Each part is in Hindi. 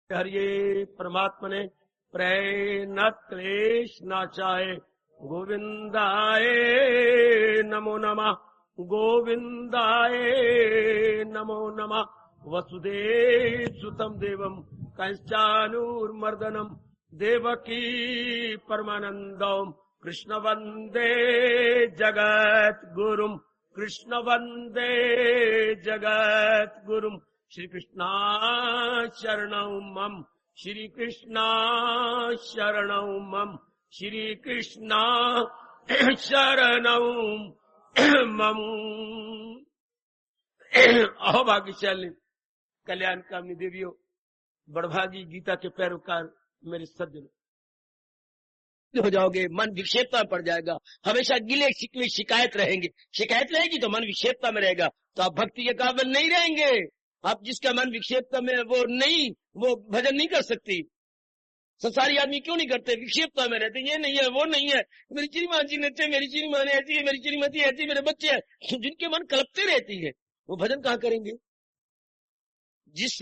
हरिये परमात्मने प्रेरणात् क्लेश नाचाए गोविंदाय नमो नमः गोविंदाय नमो नमः वसुदेव सुतम देवम कंचानूर्मर्दनम देवकी परमानंदम कृष्ण वंदे जगत गुरुम कृष्ण वंदे जगत गुरुम श्री कृष्णा शरणं मम श्री कृष्णा शरणं मम श्री कृष्णा शरणं मम। अहो भाग्यशाली कल्याणकामी देवियों, बड़भागी गीता के पैरोकार मेरे सज्जन हो जाओगे, मन विक्षेपता में पड़ जाएगा, हमेशा गिले शिकवे शिकायत रहेगी तो मन विक्षेपता में रहेगा, तो आप भक्ति के काबिल नहीं रहेंगे। आप जिसका मन विक्षेपता में वो भजन नहीं कर सकती। संसारी आदमी क्यों नहीं करते? विक्षेपता में रहते, ये नहीं है वो नहीं है, मेरी चिरी माँ जी नचे, मेरी चिरी माँ ऐसी है, मेरी चिरी माँ ऐसी, मेरे बच्चे हैं, जिनके मन कलपते रहती है वो भजन कहाँ करेंगे? जिस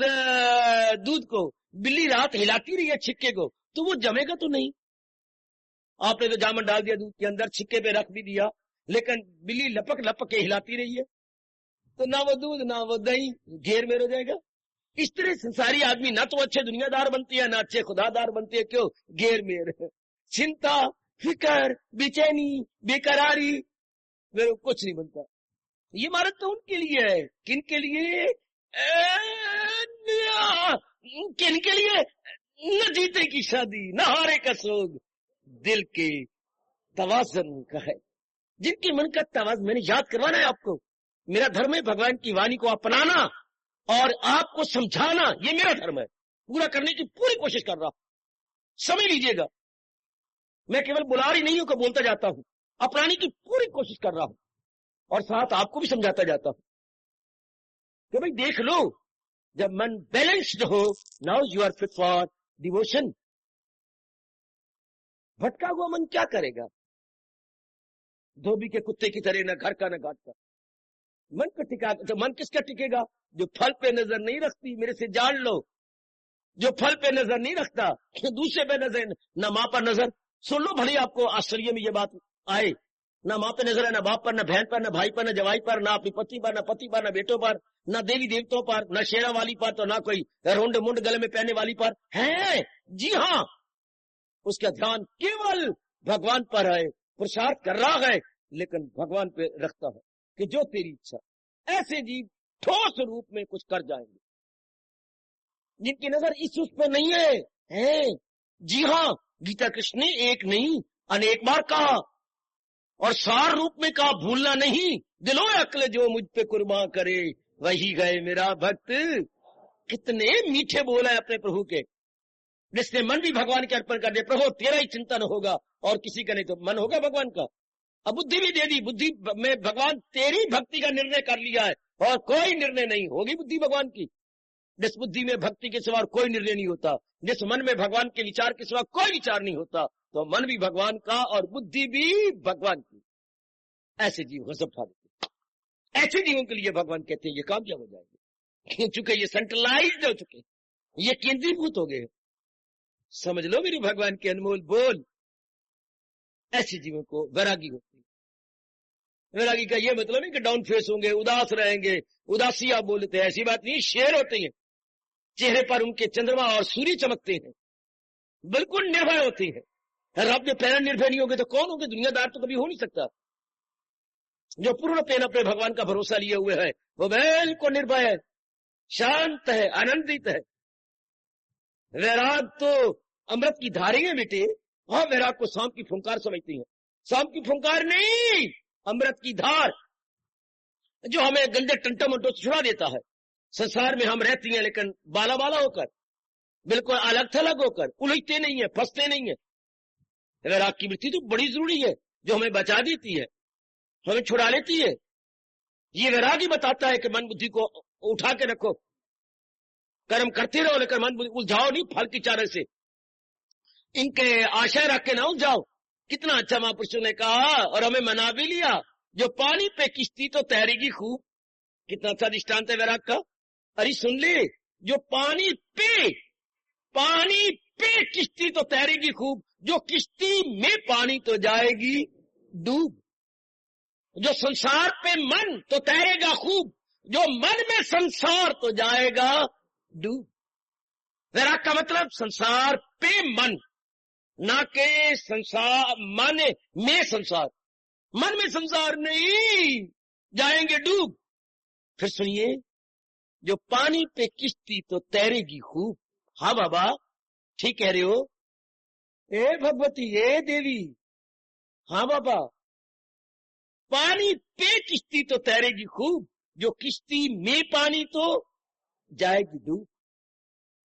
दूध को बिल्ली रात हिलाती रही है छिक्के को, तो वो जमेगा तो नहीं। आपने तो जामन डाल दिया दूध के अंदर, छिक्के पे रख भी दिया, लेकिन बिल्ली लपक लपक के हिलाती रही है, तो ना वो दूध ना वो दही घेर में रह जाएगा। इस तरह संसारी आदमी ना तो अच्छे दुनियादार बनती है ना अच्छे खुदादार बनती है। क्यों? घेर में रहे, चिंता फिकर बेचैनी बेकरारी, मेरे कुछ नहीं बनता। ये महाराज तो उनके लिए है, किन के लिए? किन के लिए? न जीते की शादी न हारे का सोग, दिल के तवाज़ुन का है, जिनके मन का तवाज़ुन। मैंने याद करवाना है आपको, मेरा धर्म है भगवान की वाणी को अपनाना और आपको समझाना, ये मेरा धर्म है, पूरा करने की पूरी कोशिश कर रहा हूं, समझ लीजिएगा। मैं केवल बुला रही नहीं हूं कि बोलता जाता हूं, अपनाने की पूरी कोशिश कर रहा हूं और साथ आपको भी समझाता जाता हूं कि भाई देख लो, जब मन बैलेंस्ड हो, now you are fit for devotion. भटका हुआ मन क्या करेगा? धोबी के कुत्ते की तरह, न घर का न घाट का। मन को टिका, तो मन किसका टिकेगा? जो फल पे नजर नहीं रखती, मेरे से जान लो, जो फल पे नजर नहीं रखता, दूसरे पे नजर, न माँ पर नजर। सुन लो भले आपको आश्चर्य में ये बात आए, न माँ पे नजर है, न बाप पर, न बहन पर, न भाई पर, न जवाई पर, न अपनी पति पर, न पति पर, न बेटों पर, न देवी देवताओं पर, न शेरा वाली पर, तो न कोई रोंड मुंड गले में पहनने वाली पर है। जी हाँ, उसका ध्यान केवल भगवान पर है, प्रसाद कर रहा है लेकिन भगवान पे रखता है कि जो तेरी इच्छा। ऐसे जीव ठोस रूप में कुछ कर जाएंगे जिनकी नजर इस उस पे नहीं है। जी हाँ, गीता कृष्ण ने एक नहीं अनेक बार कहा और सार रूप में कहा, भूलना नहीं, दिलो अक्ल जो मुझ पे कुर्बान करे वही गए मेरा भक्त। कितने मीठे बोल है अपने प्रभु के, जिसने मन भी भगवान के अर्पण कर दे, प्रभु तेरा ही चिंतन होगा और किसी का नहीं, तो मन होगा भगवान का। अब बुद्धि भी दे दी, बुद्धि में भगवान तेरी भक्ति का निर्णय कर लिया है और कोई निर्णय नहीं, होगी बुद्धि भगवान की। जिस बुद्धि में भक्ति के सिवा कोई निर्णय नहीं होता, जिस मन में भगवान के विचार के सिवा कोई विचार नहीं होता, तो मन भी भगवान का और बुद्धि भी भगवान की। ऐसे जीव गजब उठा देते। ऐसे जीवों के लिए भगवान कहते हैं ये कामयाब हो जाएंगे, चूंकि ये सेंट्रलाइज्ड हो चुके, ये केंद्रीभूत हो गए। समझ लो मेरे भगवान के अनमोल बोल। ऐसे जीवों को वैरागी होती है। वैरागी का ये मतलब नहीं कि डाउन फेस होंगे, उदास रहेंगे, उदासी आप बोलते हैं, ऐसी बात नहीं। शेर होते हैं, चेहरे पर उनके चंद्रमा और सूर्य चमकते हैं, बिल्कुल निर्भय होते हैं। रब में प्रेरणा निर्भय नहीं होंगे तो कौन होंगे? दुनियादार तो कभी हो नहीं सकता। जो पूर्ण प्रेम अपने भगवान का भरोसा लिए हुए है वो बिल्कुल निर्भय है, शांत है, आनंदित है। वैराग तो अमृत की धारें हैं बेटे, हाँ, वैराग को सांप की फुंकार समझती है। सांप की फुंकार नहीं, अमृत की धार, जो हमें गंदे टंटो मंटो से छुड़ा देता है। संसार में हम रहती हैं लेकिन बाला बाला होकर, बिल्कुल अलग थलग होकर, उलझते नहीं है, फंसते नहीं है। वैराग की वृत्ति तो बड़ी जरूरी है, जो हमें बचा देती है, हमें छुड़ा लेती है। ये वैराग ही बताता है कि मन बुद्धि को उठा के रखो, कर्म करते रहो लेकिन मन उलझाओ नहीं फल की चारे से, इनके आशा रख के ना उलझाओ। कितना अच्छा महापुरुषों ने कहा और हमें मना भी लिया, जो पानी पे किश्ती तो तैरेगी खूब। कितना अच्छा दृष्टांत है वैराग का। अरे सुन ले, जो पानी पे पानी पे किश्ती तो तैरेगी खूब, जो किश्ती में पानी तो जाएगी डूब। जो संसार पे मन तो तैरेगा खूब, जो मन में संसार तो जाएगा डूब। वैराग का मतलब संसार पे मन, ना के संसार मन में संसार, मन में संसार नहीं, जाएंगे डूब। फिर सुनिए, जो पानी पे किश्ती तो तैरेगी खूब। हाँ बाबा ठीक कह रहे हो, ए भगवती, ए देवी, हाँ बाबा, पानी पे किश्ती तो तैरेगी खूब, जो किश्ती में पानी तो जाएगी डूब।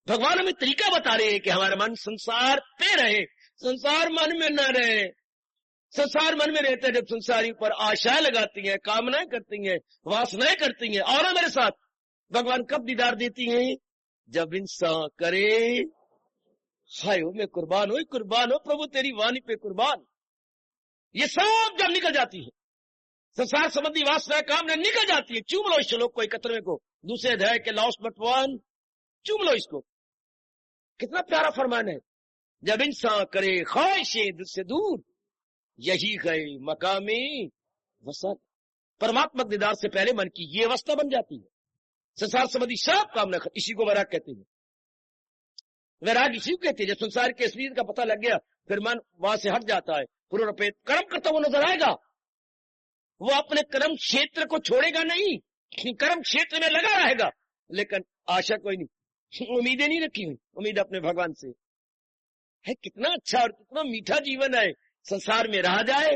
भगवान हमें तरीका बता रहे हैं कि हमारा मन संसार पे रहे, संसार मन में न रहे। संसार मन में रहते हैं जब संसारी पर आशाएं लगाती हैं, कामनाएं करती हैं, वासनाएं करती हैं। और मेरे साथ भगवान कब दीदार देती हैं? जब इंसान करे, हाय हो मैं कुर्बान हो प्रभु तेरी वाणी पे कुर्बान। ये सब जब निकल जाती है, संसार संबंधी वासना कामना निकल जाती है। चूम लो इस श्लोक को, 71वें को, दूसरे अध्याय के लास्ट बट वन, चूम लो इसको। कितना प्यारा फरमान है। जब इंसान करे ख्वाहिशे दिल से दूर, यही गए मकामी वसत। परमात्मक दीदार से पहले मन की ये अवस्था बन जाती है। संसार संबंधी सब कामना, इसी को वैराग कहते हैं। वैराग इसी को कहते हैं। जब संसार के असलियत का पता लग गया, फिर मन वहां से हट जाता है, पूर्वपेत कर्म करता हुआ नजर आएगा। वो अपने कर्म क्षेत्र को छोड़ेगा नहीं, कर्म क्षेत्र में लगा रहेगा, लेकिन आशा कोई नहीं, उम्मीदें नहीं रखी हुई, उम्मीद अपने भगवान से है। कितना अच्छा और कितना मीठा जीवन है। संसार में रहा जाए,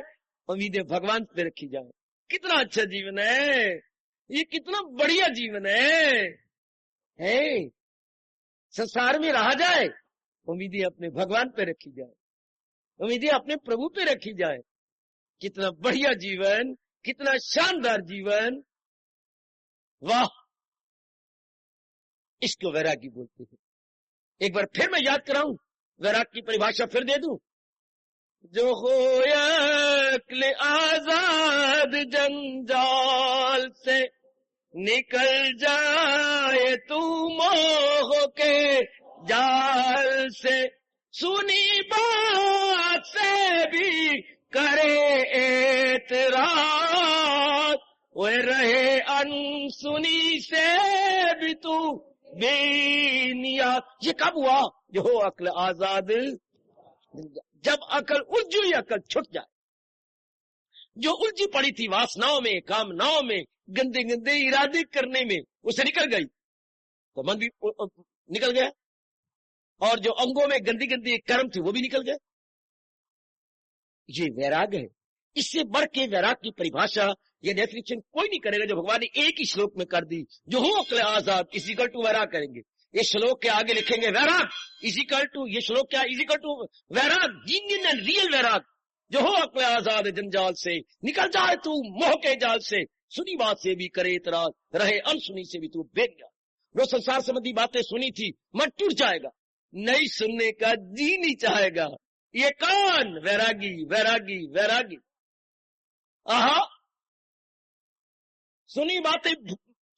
उम्मीदें भगवान पे रखी जाए। कितना अच्छा जीवन है ये, कितना बढ़िया जीवन है। संसार में रहा जाए, उम्मीदें अपने भगवान पे रखी जाए, उम्मीदें अपने प्रभु पे रखी जाए। कितना बढ़िया जीवन, कितना शानदार जीवन, वाह। इसको वैरागी बोलते हैं। एक बार फिर मैं याद कराऊं, वैराग की परिभाषा फिर दे दूं। जो हो अक्ल आजाद जंजाल से निकल जाए तू मोह के जाल से, सुनी बात से भी करे एतराज, वो रहे अनसुनी से भी तू बेनियाद। ये कब हुआ? जो हो अक्ल आजाद, जब अकल उलझी हुई अकल छुट जाए, जो उलझी पड़ी थी वासनाओं में, कामनाओं में, गंदे गंदे इरादे करने में, उसे निकल गई तो मन भी निकल गया, और जो अंगों में गंदी गंदी कर्म थी वो भी निकल गए। ये वैराग है। इससे बढ़ के वैराग की परिभाषा या डेफिनेशन कोई नहीं करेगा, जो भगवान ने एक ही श्लोक में कर दी। जो हो अक्ल आजाद इजिकल टू वैराग करेंगे। ये श्लोक के आगे लिखेंगे वैराग इजिकल टू, ये श्लोक क्या इजिकल टू वैराग, जेन्युइन एंड रियल वैराग। जो हो अक्ल आजाद जंजाल से निकल जाए तू मोह के जाल से, सुनी बात से भी करे इतराज, रहे अनसुनी से भी तू बेनियाज। जो संसार संबंधी बातें सुनी थी, मन टूट जाएगा, नहीं सुनने का जी नहीं चाहेगा। ये कौन? वैरागी, वैरागी, वैरागी। आहा, सुनी बातें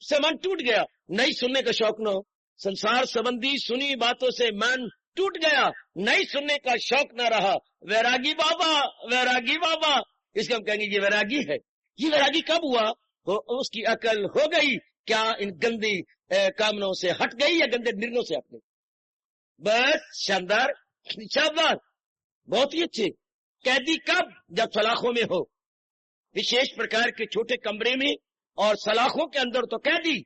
से मन टूट गया, नहीं सुनने का शौक न हो। संसार संबंधी सुनी बातों से मन टूट गया, नहीं सुनने का शौक न रहा। वैरागी बाबा, वैरागी बाबा। इसको हम कहेंगे ये वैरागी है। ये वैरागी कब हुआ? उसकी अकल हो गई क्या इन गंदी कामनाओं से हट गई, या गंदे निर्णयों से हट गई? बस शानदार, शानदार, बहुत ही अच्छे। कैदी कब? जब सलाखों में हो, विशेष प्रकार के छोटे कमरे में, और सलाखों के अंदर तो कैदी।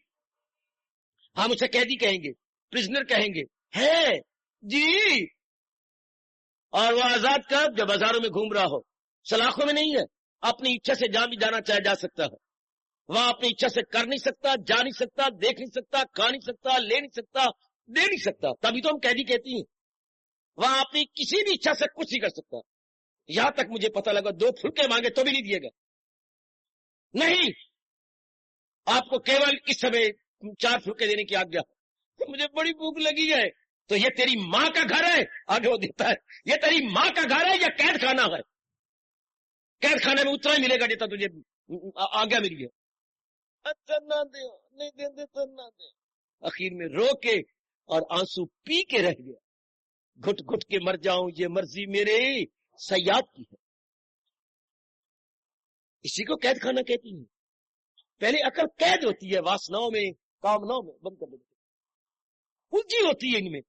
हम उसे कैदी कहेंगे, प्रिजनर कहेंगे, है जी। और वो आजाद कब? जब बाजारों में घूम रहा हो, सलाखों में नहीं है। अपनी इच्छा से जहां भी जाना चाहे जा सकता है। वहां अपनी इच्छा से कर नहीं सकता, जा नहीं सकता, देख नहीं सकता, खा नहीं सकता, ले नहीं सकता, दे नहीं सकता। तभी तो हम कैदी कहती हैं। वहां अपनी किसी भी इच्छा से कुछ नहीं कर सकता। यहां तक मुझे पता लगा 2 फुलके मांगे तो भी नहीं दिएगा। नहीं, आपको केवल इस समय 4 फुलके देने की आज्ञा। तो मुझे बड़ी भूख लगी है। तो ये तेरी माँ का घर है? आगे वो देता है, ये तेरी माँ का घर है या कैद खाना है? कैद खाने में उतना ही मिलेगा जितना तुझे आज्ञा मिली है। अच्छा ना दे, नहीं दे तो ना दे। आखिर में रो के और आंसू पी के रह गया। घुट घुट के मर जाऊं ये मर्जी मेरे सयाद की है। इसी को कैद खाना कहती है। पहले अकल कैद होती है वासनाओं में, कामनाओं में, बंद कर देती है, उलझी होती है इनमें।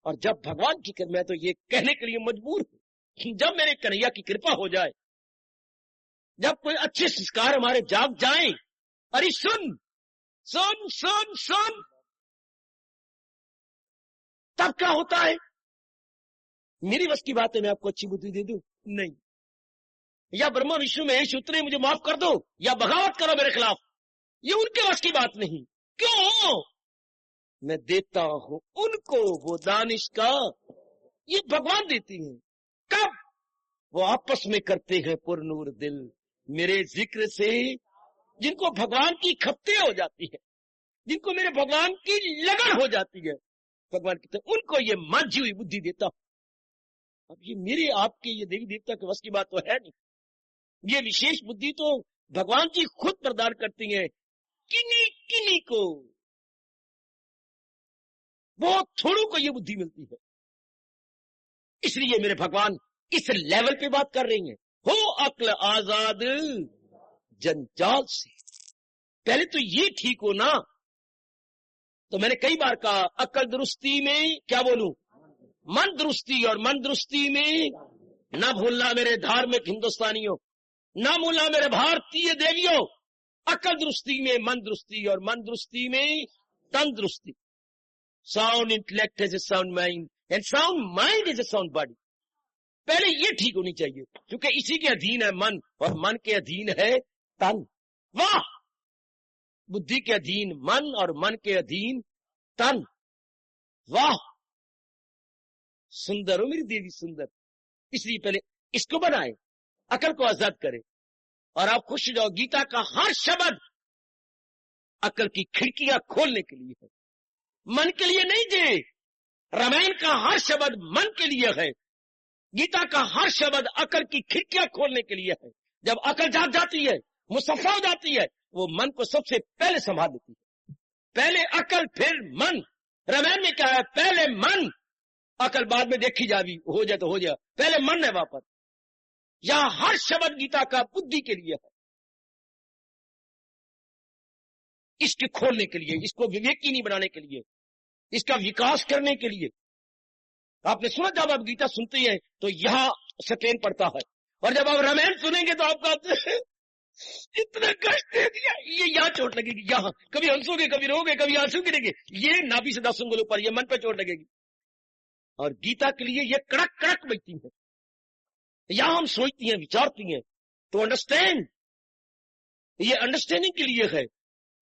और जब भगवान की कृपा, मैं तो ये कहने के लिए मजबूर हूं कि जब मेरे कन्हैया की कृपा हो जाए, जब कोई अच्छे संस्कार हमारे जाग जाएं, अरे सुन सुन सुन सुन, तब क्या होता है? मेरी बस की बात है मैं आपको अच्छी बुद्धि दे दूं? नहीं। या ब्रह्मा विष्णु महेश उतरे मुझे माफ कर दो, या बगावत करो मेरे खिलाफ, ये उनके बस की बात नहीं। क्यों? मैं देता हूं उनको वो दानिश का, ये भगवान देती हैं। कब? वो आपस में करते हैं पुरनूर दिल मेरे जिक्र से, जिनको भगवान की खपते हो जाती है, जिनको मेरे भगवान की लगन हो जाती है, भगवान कहते हैं उनको ये मंझी हुई बुद्धि देता हूं। अब ये मेरे आपके ये देवी देवता के बस की बात तो है नहीं। ये विशेष बुद्धि तो भगवान जी खुद प्रदान करती हैं, किन्हीं किन्हीं को, बहुत थोड़ों को ये बुद्धि मिलती है। इसलिए मेरे भगवान इस लेवल पे बात कर रही हैं, हो अक्ल आजाद जंजाल से। पहले तो ये ठीक हो ना। तो मैंने कई बार कहा अक्ल दुरुस्ती में क्या बोलूं, मन दुरुस्ती, और मन दुरुस्ती में ना भूलना मेरे धार्मिक हिंदुस्तानियों, ना भूलना मेरे भारतीय देवियों, अक्ल दुरुस्ती में मन दुरुस्ती, और मन दुरुस्ती में तन दुरुस्ती। Sound intellect is a sound mind, and sound mind is a sound body. पहले ये ठीक होनी चाहिए, क्योंकि इसी के अधीन है मन, और मन के अधीन है तन। वाह! बुद्धि के अधीन मन, और मन के अधीन तन। वाह! सुंदर हो मेरी देवी, सुंदर। इसलिए पहले इसको बनाए, अकल को आजाद करे, और आप खुश हो जाओ। गीता का हर शब्द अकल की खिड़कियां खोलने के लिए है, मन के लिए नहीं जे। रामायण का हर शब्द मन के लिए है, गीता का हर शब्द अकल की खिड़कियां खोलने के लिए है। जब अकल जाग जाती है, मुसफ्फा हो जाती है, वो मन को सबसे पहले संभाल लेती है। पहले अकल फिर मन। रामायण में क्या है? पहले मन, अकल बाद में देखी जावी, हो जाए तो हो जाए, पहले मन है वहां पर। यहां हर शब्द गीता का बुद्धि के लिए है, इसके खोलने के लिए, इसको विवेकी नहीं बनाने के लिए, इसका विकास करने के लिए। आपने सुना, जब आप गीता सुनते हैं तो यहां स्ट्रेन पड़ता है, और जब आप रामायण सुनेंगे तो आप कहते हैं इतना कष्ट दे दिया, ये यहाँ चोट लगेगी, यहाँ कभी हंसोगे, कभी रोगे, कभी आंसू गिरेंगे, ये नाभि से 10 उंगलियों पर, ये मन पे चोट लगेगी। और गीता के लिए ये कड़क कड़क बजती है। यहां हम सोचती हैं, विचारती हैं, तो अंडरस्टैंड, ये अंडरस्टैंडिंग के लिए है।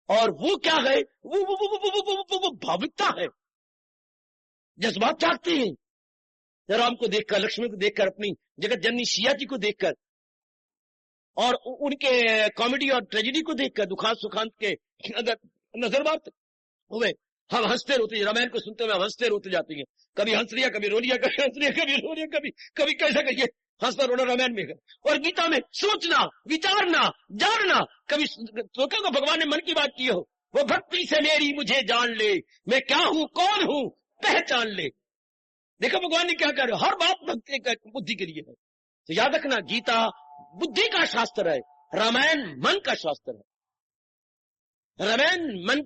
और वो क्या है? वो भावुकता है, जज्बात जागते हैं। राम को देखकर, लक्ष्मण को देखकर, अपनी जगत जननी सिया जी को देखकर, और उनके कॉमेडी और ट्रेजेडी को देखकर, दुखांत सुखांत के अगर नजर बात हुए, हम हंसते रोते, रामायण को सुनते हुए हम हंसते रोते जाते हैं। कभी हंस लिया, कभी रो लिया, कभी हंस लिया, कभी रो लिया, कभी कैसा कहिए, हंसना रोना रामायण में है। और गीता में सोचना, विचारना, जानना। कभी सोचा को भगवान ने मन की बात की हो, वो भक्ति से मेरी मुझे जान ले, मैं क्या हूं, कौन हूं, पहचान ले। देखो भगवान ने क्या कर, हर बात भक्ति का बुद्धि के लिए है। तो याद रखना, गीता बुद्धि का शास्त्र है, रामायण मन का शास्त्र है। रामायण मन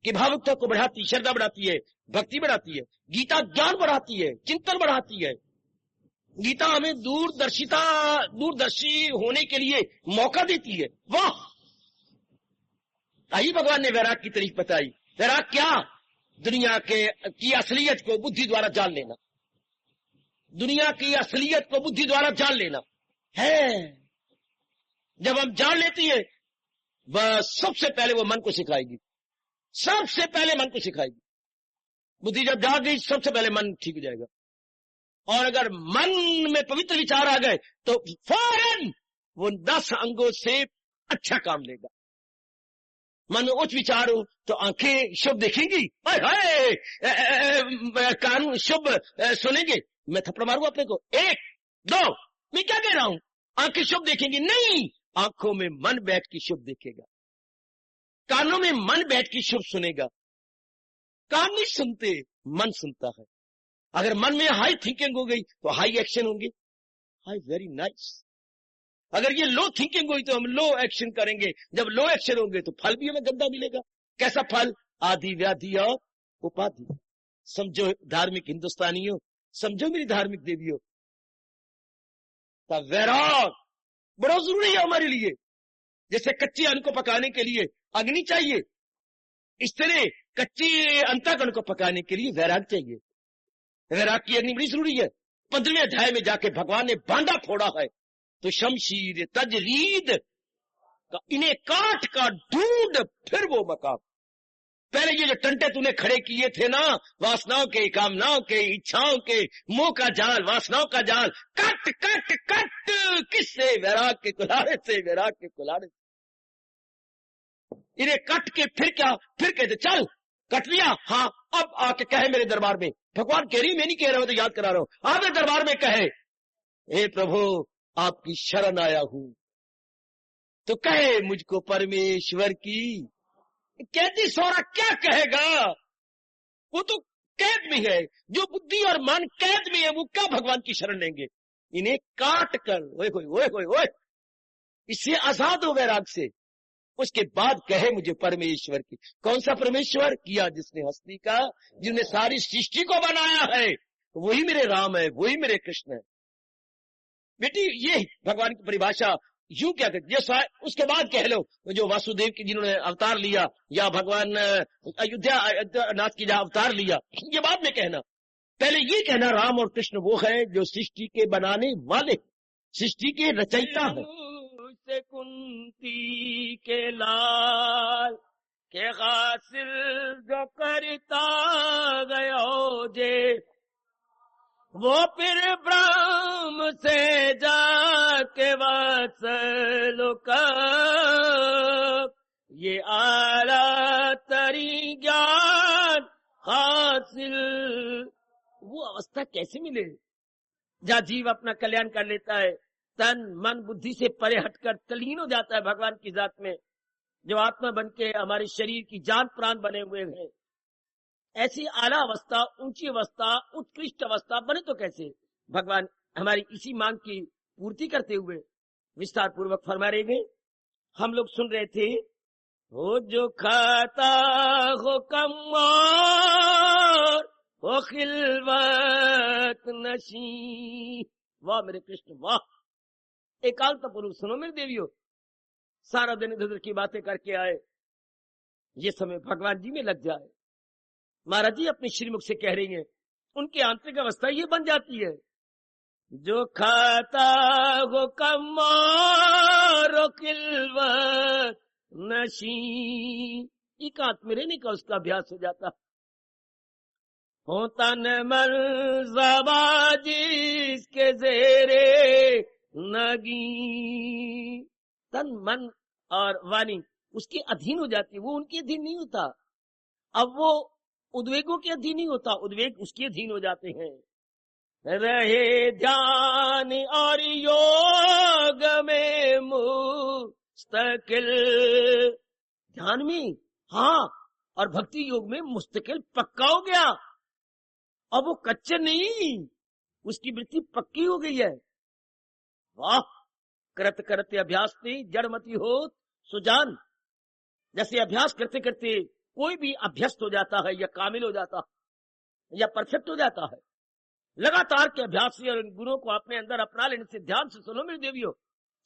के भावुकता को बढ़ाती, श्रद्धा बढ़ाती है, भक्ति बढ़ाती है। गीता ज्ञान बढ़ाती है, चिंतन बढ़ाती है। गीता हमें दूरदर्शी होने के लिए मौका देती है। वाह! आई भगवान ने वैराग की तारीफ बताई। वैराग क्या? दुनिया की असलियत को बुद्धि द्वारा जान लेना। दुनिया की असलियत को बुद्धि द्वारा जान लेना है। जब हम जान लेती है, बस सबसे पहले वो मन को सिखाएगी, सबसे पहले मन को सिखाएगी। बुद्धि जब जाग गई, सबसे पहले मन ठीक हो जाएगा। और अगर मन में पवित्र विचार आ गए तो फौरन वो 10 अंगों से अच्छा काम लेगा। मन में उच्च विचार हो तो आंखें शुभ देखेंगी, कान शुभ सुनेंगे। मैं थप्पड़ मारूं अपने को, 1 2, मैं क्या कह रहा हूं? आंखें शुभ देखेंगी नहीं, आंखों में मन बैठ के शुभ देखेगा, कानों में मन बैठ के शुभ सुनेगा। कान नहीं सुनते, मन सुनता है। अगर मन में हाई थिंकिंग हो गई तो हाई एक्शन होंगे, हाई वेरी नाइस। अगर ये लो थिंकिंग हुई तो हम लो एक्शन करेंगे, जब लो एक्शन होंगे तो फल भी हमें गंदा मिलेगा। कैसा फल? आदि व्याधि और उपाधि। समझो धार्मिक हिंदुस्तानियों, समझो मेरी धार्मिक देवियों, वैराग बड़ा जरूरी है हमारे लिए। जैसे कच्चे अन्न को पकाने के लिए अग्नि चाहिए, इस तरह कच्चे अंतःकरण को पकाने के लिए वैराग चाहिए। वैराग की अग्नि बड़ी जरूरी है। 15वें अध्याय में जाके भगवान ने बांधा फोड़ा है, तो शमशीर तजरीद इन्हें काट का ढूंढ फिर वो मकाम। पहले ये जो टंटे तूने खड़े किए थे ना, वासनाओं के, कामनाओं के, इच्छाओं के, मोह का जाल, वासनाओं का जाल, कट कट कट। किससे? वैराग के कुल्हाड़े से, वैराग के कुल्हाड़े से। इन्हें कट के फिर क्या? फिर कहते चल कट लिया, हाँ अब आके कहे मेरे दरबार में। भगवान कह रही, मैं नहीं कह रहा हूं, तो याद करा रहा हूं। आप दरबार में कहे, हे प्रभु आपकी शरण आया हूं, तो कहे मुझको परमेश्वर की। कैदी सोरा क्या कहेगा? वो तो कैद में है। जो बुद्धि और मन कैद में है वो क्या भगवान की शरण लेंगे? इन्हें काट कर ओए होए ओए होए ओए, इससे आजाद हो वैराग से। उसके बाद कहे मुझे परमेश्वर की। कौन सा परमेश्वर? किया जिसने हस्ती का, जिसने सारी सृष्टि को बनाया है, वही मेरे राम है, वही मेरे कृष्ण है। बेटी ये भगवान की परिभाषा यूं क्या कहते? उसके बाद कह लो जो वासुदेव की जिन्होंने अवतार लिया, या भगवान अयोध्या नाथ की जहां अवतार लिया, ये बाद में कहना। पहले ये कहना राम और कृष्ण वो है जो सृष्टि के बनाने वाले, सृष्टि के रचयिता है। से कुंती के लाल के हासिल जो करता गयो जे, वो फिर ब्रह्म से जाके वत्सल का ये आला तरी ज्ञान हासिल। वो अवस्था कैसे मिले जहाँ जीव अपना कल्याण कर लेता है, तन मन बुद्धि से परे हटकर तलीन हो जाता है भगवान की जात में, जो आत्मा बन के हमारे शरीर की जान प्राण बने हुए हैं। ऐसी आला अवस्था, ऊंची अवस्था, उत्कृष्ट अवस्था बने तो कैसे? भगवान हमारी इसी मांग की पूर्ति करते हुए विस्तार पूर्वक फरमा रहे हैं। हम लोग सुन रहे थे, हो जो खाता हो कम हो खिलवत नशी। वाह मेरे कृष्ण वाह। एकांत पुरुष सुनो मेरे देवियों, सारा दिन इधर की बातें करके आए, ये समय भगवान जी में लग जाए। महाराज जी अपने श्रीमुख से कह रही हैं, उनकी आंतरिक अवस्था ये बन जाती है, जो खाता हो कम रो खिलवत नशी। एकांत में रहने का उसका अभ्यास हो जाता। हो तन मन ज़बाजिस के ज़ेरे नगी। तन मन और वाणी उसके अधीन हो जाती है, वो उनके अधीन नहीं होता। अब वो उद्वेगों के अधीन नहीं होता, उद्वेग उसके अधीन हो जाते हैं। रहे ध्यान और योग में मुस्तकिल। ध्यान में हाँ, और भक्ति योग में मुस्तकिल पक्का हो गया। अब वो कच्चे नहीं, उसकी वृत्ति पक्की हो गई है। वाह। करत करते अभ्यास थी जड़मती हो सुजान। जैसे अभ्यास करते करते कोई भी अभ्यस्त हो जाता है, या कामिल हो जाता है, या परफेक्ट हो जाता है, लगातार के अभ्यास से और इन गुणों को अपने अंदर अपना लेने से। ध्यान से सुनो मेरी देवियों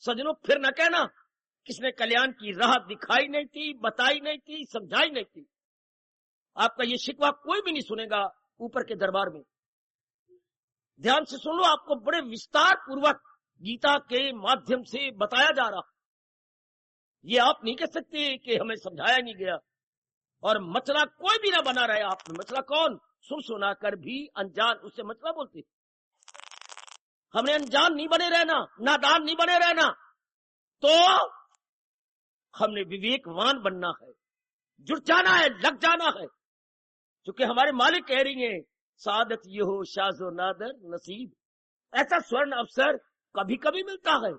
सजनों, फिर न कहना किसने कल्याण की राह दिखाई नहीं थी, बताई नहीं थी, समझाई नहीं थी। आपका ये शिकवा कोई भी नहीं सुनेगा ऊपर के दरबार में। ध्यान से सुन लो, आपको बड़े विस्तार पूर्वक गीता के माध्यम से बताया जा रहा। ये आप नहीं कह सकते कि हमें समझाया नहीं गया, और मसला कोई भी ना बना रहे आप में। मसला कौन? सुन सुना कर भी अनजान, उससे मसला बोलते। हमने अनजान नहीं बने रहना, नादान नहीं बने रहना, तो हमने विवेकवान बनना है, जुट जाना है, लग जाना है। क्योंकि हमारे मालिक कह रही हैं, सादत ये हो शाजो नादर नसीब। ऐसा स्वर्ण अवसर कभी कभी मिलता है।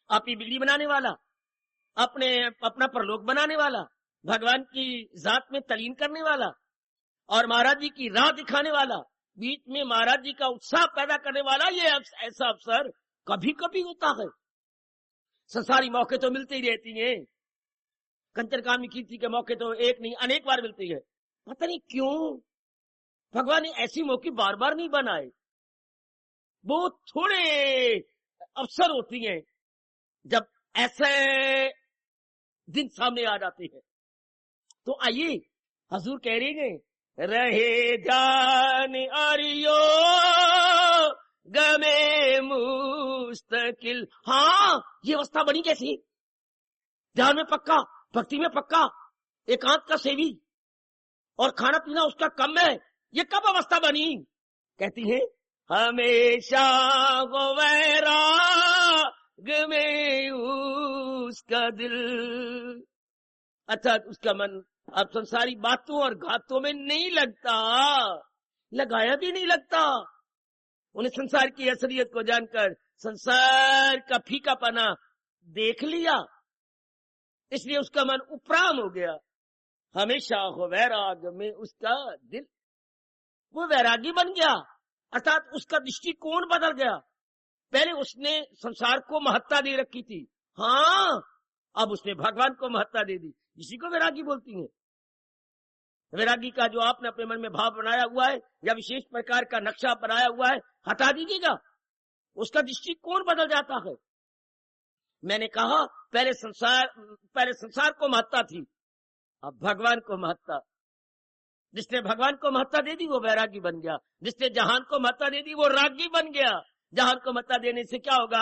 आपकी बिल्ली बनाने वाला, अपना परलोक बनाने वाला, भगवान की जात में तलीन करने वाला, और महाराज जी की राह दिखाने वाला, बीच में महाराज जी का उत्साह पैदा करने वाला ये ऐसा अवसर कभी कभी होता है। संसारी मौके तो मिलते ही रहती हैं, कंचनकामी कीर्ति के मौके तो एक नहीं अनेक बार मिलती है। पता नहीं क्यों भगवान ने ऐसी मौके बार बार नहीं बनाए। वो थोड़े अवसर होती हैं जब ऐसे दिन सामने आ जाते हैं। तो आइए, हजूर कह रहे हैं, रहे जान अरियो गमे मुस्तकिल। हाँ, ये अवस्था बनी कैसी? ध्यान में पक्का, भक्ति में पक्का, एकांत का सेवी और खाना पीना उसका कम है। ये कब अवस्था बनी? कहती है हमेशा वो वैराग में उसका दिल, अर्थात उसका मन अब संसारी बातों और घातों में नहीं लगता, लगाया भी नहीं लगता। उन्हें संसार की असलियत को जानकर संसार का फीकापना देख लिया, इसलिए उसका मन उपराम हो गया। हमेशा हो वैराग में उसका दिल, वो वैरागी बन गया, अर्थात उसका दृष्टिकोण बदल गया। पहले उसने संसार को महत्ता दे रखी थी, हाँ, अब उसने भगवान को महत्ता दे दी। इसी को वैरागी बोलती हैं। वैरागी का जो आपने अपने मन में भाव बनाया हुआ है या विशेष प्रकार का नक्शा बनाया हुआ है, हटा दीजिएगा, उसका दृष्टिकोण बदल जाता है। मैंने कहा पहले संसार को महत्ता थी, अब भगवान को महत्ता। जिसने भगवान को महत्ता दे दी वो वैरागी बन गया, जिसने जहान को महत्ता दे दी वो रागी बन गया। जहान को महत्ता देने से क्या होगा?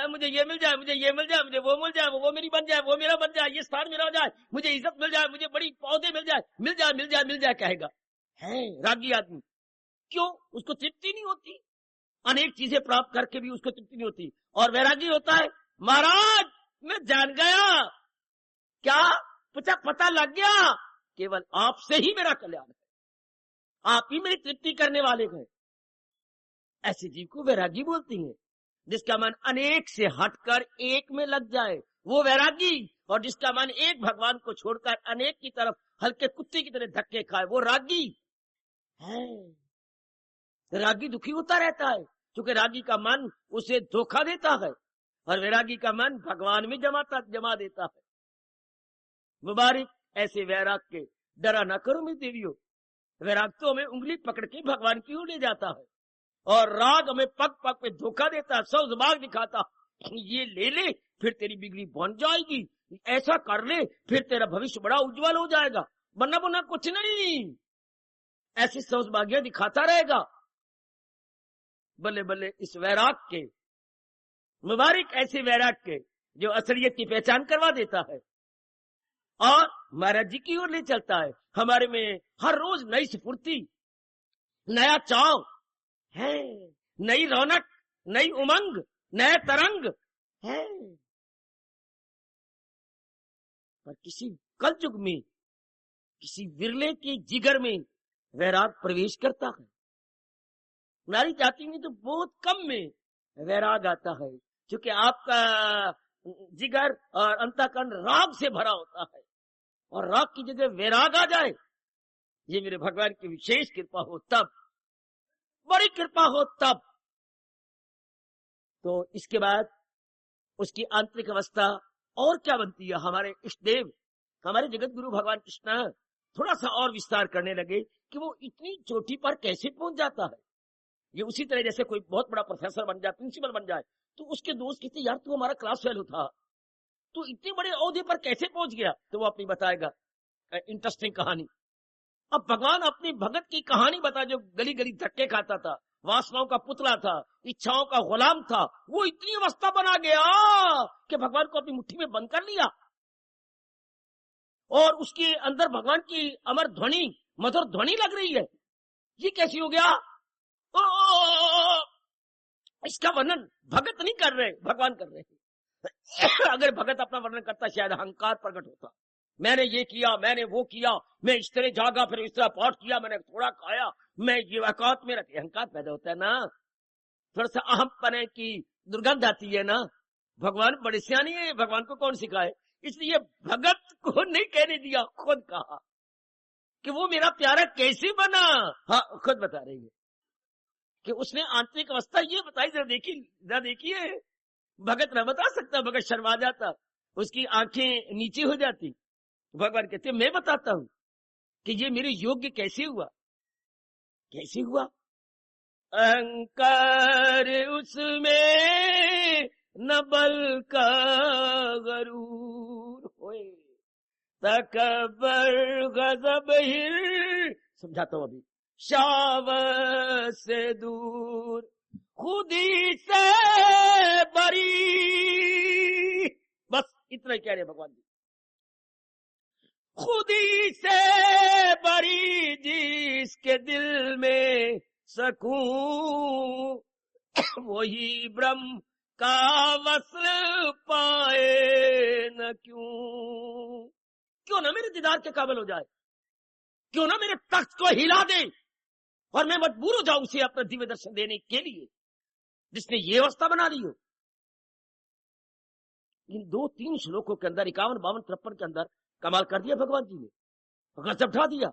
मुझे ये मिल जाए, मुझे ये मिल जाए, मुझे वो मिल जाए, वो मेरी बन जाए, वो मेरा बन जाए, ये स्थान मेरा हो जाए, मुझे इज्जत मिल जाए, मुझे बड़ी पौधे मिल जाए, मिल जाए मिल जाए मिल जाए कहेगा। है रागी आदमी। क्यों? उसको तृप्ति नहीं होती, अनेक चीजें प्राप्त करके भी उसको तृप्ति नहीं होती। और वैरागी होता है, महाराज मैं जान गया, क्या पता लग गया, केवल आपसे ही मेरा कल्याण है, आप ही मेरी तृप्ति करने वाले हैं। ऐसे जीव को वैरागी बोलती हैं। जिसका मन अनेक से हटकर एक में लग जाए वो वैरागी, और जिसका मन एक भगवान को छोड़कर अनेक की तरफ हल्के कुत्ते की तरह धक्के खाए वो रागी है। रागी दुखी होता रहता है क्योंकि रागी का मन उसे धोखा देता है और वैरागी का मन भगवान में जमा देता है। मुबारक ऐसे वैराग के। डरा ना करो मेरी देवियों, वैराग तो हमें उंगली पकड़ के भगवान की ओर ले जाता है और राग हमें पग पग पे धोखा देता, सौजबाग दिखाता, ये ले ले फिर तेरी बिगड़ी बन जाएगी, ऐसा कर ले फिर तेरा भविष्य बड़ा उज्जवल हो जाएगा, वरना बुना कुछ नहीं, ऐसी सौजबागियां दिखाता रहेगा। बल्ले बल्ले इस वैराग के, मुबारक ऐसे वैराग के जो असलियत की पहचान करवा देता है और महाराज जी की ओर ले चलता है। हमारे में हर रोज नई स्फूर्ति, नया चाव है, नई रौनक, नई उमंग, नया तरंग है। पर किसी कलयुग में, किसी विरले के जिगर में वैराग प्रवेश करता है। नारी जाति में तो बहुत कम में वैराग आता है, क्योंकि आपका जिगर और अंतःकरण राग से भरा होता है, और राग की जगह वैराग आ जाए, ये मेरे भगवान की विशेष कृपा हो तब, बड़ी कृपा हो तब। तो इसके बाद उसकी आंतरिक अवस्था और क्या बनती है? हमारे इष्ट देव, हमारे जगत गुरु भगवान कृष्ण थोड़ा सा और विस्तार करने लगे कि वो इतनी चोटी पर कैसे पहुंच जाता है। ये उसी तरह जैसे कोई बहुत बड़ा प्रोफेसर बन जाए, प्रिंसिपल बन जाए, तो उसके दोस्त कहते यार तू हमारा क्लास फेलो था, तो इतने बड़े ओहदे पर कैसे पहुंच गया? तो वो अपनी बताएगा इंटरेस्टिंग कहानी। अब भगवान अपनी भगत की कहानी बता, जो गली गली धक्के खाता था, वासनाओं का पुतला था, इच्छाओं का गुलाम था, वो इतनी अवस्था बना गया कि भगवान को अपनी मुट्ठी में बंद कर लिया और उसके अंदर भगवान की अमर ध्वनि, मधुर ध्वनि लग रही है। ये कैसी हो गया? इसका वर्णन भगत नहीं कर रहे, भगवान कर रहे हैं। अगर भगत अपना वर्णन करता शायद अहंकार प्रकट होता, मैंने ये किया, मैंने वो किया, मैं इस तरह जागा, फिर इस तरह पाठ किया, मैंने थोड़ा खाया, मैं ये औकात में रखी। अहंकार पैदा होता है ना, थोड़ा सा अहम पने की दुर्गंध आती है ना। भगवान बड़े सियानी है, भगवान को कौन सिखाए? इसलिए भगत को नहीं कहने दिया, खुद कहा कि वो मेरा प्यारा कैसे बना। हाँ, खुद बता रही है कि उसने आंतरिक अवस्था ये बताई, जरा देखिए। भगत न बता सकता, भगत शर्मा जाता, उसकी आंखें नीचे हो जाती। भगवान कहते मैं बताता हूं कि ये मेरे योग्य कैसे हुआ। कैसे हुआ? अहंकार उसमें न बल का गरूर होए, तकबर गजब हिर, समझाता हूं अभी, शाव से दूर, खुदी से बरी। बस इतना ही कह रहे भगवान जी। खुदी से बरी जिसके दिल में सकूं, वही ब्रह्म का वस्ल पाए न क्यों। क्यों ना मेरे दीदार के काबिल हो जाए, क्यों ना मेरे तख्त को हिला दे और मैं मजबूर हो जाऊं उसे अपना दिव्य दर्शन देने के लिए, जिसने ये अवस्था बना ली हो। इन 2-3 श्लोकों के अंदर 51, 52, 53 के अंदर कमाल कर दिया भगवान जी ने, गजब ढा दिया।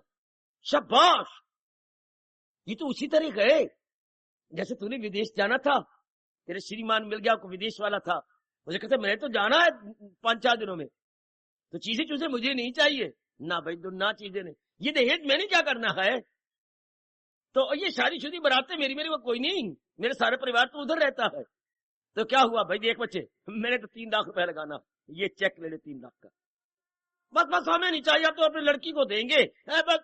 शाबाश। ये तो उसी तरह गए जैसे तूने विदेश जाना था, तेरे श्रीमान मिल गया, को विदेश वाला था, मुझे कहते मैंने तो जाना है 5-4 दिनों में, तो चीजें मुझे नहीं चाहिए ना भाई, ना चीजें नहीं, ये दहेज मैंने क्या करना है। तो ये शादी बरातें मेरी वो कोई नहीं, मेरे सारे परिवार तो उधर रहता है। तो क्या हुआ भाई, देख बच्चे, मैंने तो 3 लाख रुपए लगाना, ये चेक ले ले 3 लाख का, बस हमें नहीं चाहिए, तो अपनी लड़की को देंगे, बस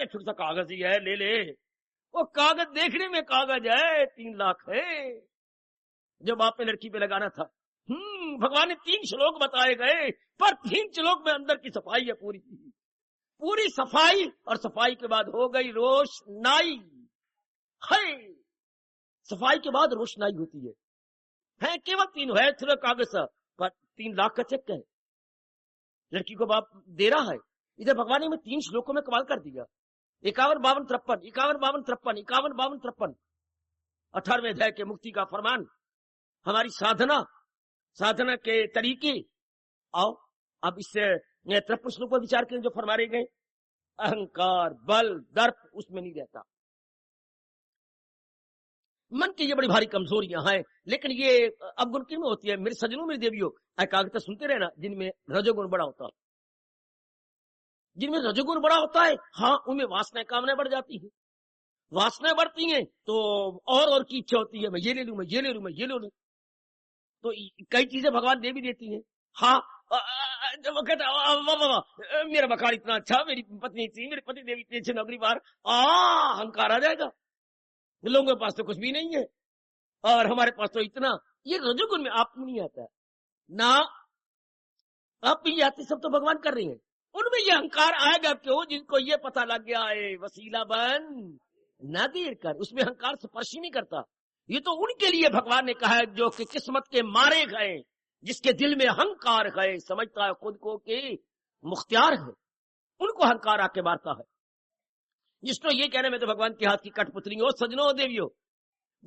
छोटा सा कागज ही है, ले ले। वो कागज देखने में कागज है, 3 लाख है जो बाप ने लड़की पे लगाना था। भगवान ने 3 श्लोक बताए गए, पर 3 श्लोक में अंदर की सफाई है, पूरी सफाई। और सफाई के बाद हो गई रोशनाई। है सफाई के बाद रोशनाई होती है केवल 3 है, थोड़ा कागज पर 3 लाख का चेक है, लड़की को बाप दे रहा है। इधर भगवान ने में 3 श्लोकों में कमाल कर दिया। 51, 52, 53, 51, 52, 53, 51, 52, 53, 18वें अध्याय के मुक्ति का फरमान, हमारी साधना के तरीके। आओ अब इससे 53 श्लोक पर विचार करें जो फरमाए गए। अहंकार, बल, दर्प उसमें नहीं रहता। मन की ये बड़ी भारी कमजोरियां हैं, लेकिन ये अवगुण किन में होती है? मेरे सजनों, मेरी देवियों, एकाग्रता सुनते रहना, जिनमें रजोगुण बड़ा होता है, जिनमें रजोगुण बड़ा होता है, हाँ, उनमें वासनाएं, कामनाएं बढ़ जाती हैं। वासनाएं बढ़ती हैं तो और की इच्छा होती है, मैं ये ले लूं, मैं ये ले लूं, मैं ये ले लूं। तो कई चीजें भगवान दे भी देती हैं। हाँ, जब वो कहता मेरा मकान इतना अच्छा, मेरी पत्नी थी, मेरे पति देवी इतनी अच्छी नौकरी बार, अहंकार आ जाएगा। लोगों के पास तो कुछ भी नहीं है और हमारे पास तो इतना। ये रजोगुण में आप नहीं आता ना, आप भी आती, सब तो भगवान कर रही हैं। उनमें ये अहंकार आएगा क्यों? जिनको ये पता लग गया है वसीला बन ना देर कर, उसमें अहंकार स्पर्श ही नहीं करता। ये तो उनके लिए भगवान ने कहा है जो कि किस्मत के मारे गए, जिसके दिल में अहंकार है, समझता है खुद को कि मुख्तियार है, उनको अहंकार आके मारता है। जिसको ये कहने में तो भगवान के हाथ की कठपुतली हो, सजनों देवियों,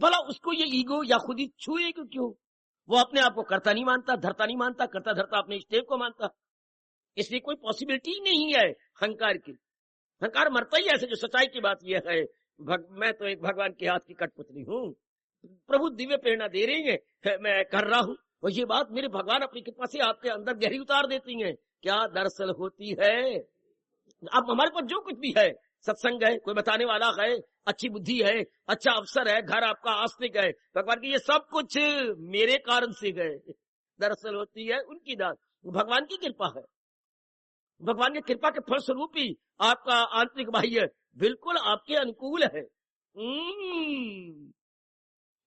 भला उसको ये ईगो या खुद ही छुए क्यों? वो अपने आप को करता नहीं मानता, धरता नहीं मानता, करता धरता अपने स्टेप को मानता। इसलिए कोई पॉसिबिलिटी नहीं है अहंकार की। अहंकार मरता ही ऐसे। जो सच्चाई की बात यह है, मैं तो एक भगवान के हाथ की कठपुतली हूँ, प्रभु दिव्य प्रेरणा दे रही है, मैं कर रहा हूँ। और ये बात मेरे भगवान अपनी कृपा से आपके अंदर गहरी उतार देती हैं। क्या दरअसल होती है, अब हमारे पास जो कुछ भी है, सत्संग है, कोई बताने वाला है, अच्छी बुद्धि है, अच्छा अवसर है, घर आपका आस्तिक है, भगवान की ये सब कुछ मेरे कारण से गए। दरअसल होती है उनकी दात, भगवान की कृपा है। भगवान की कृपा के फलस्वरूप ही आपका आंतरिक बाह्य बिल्कुल आपके अनुकूल है।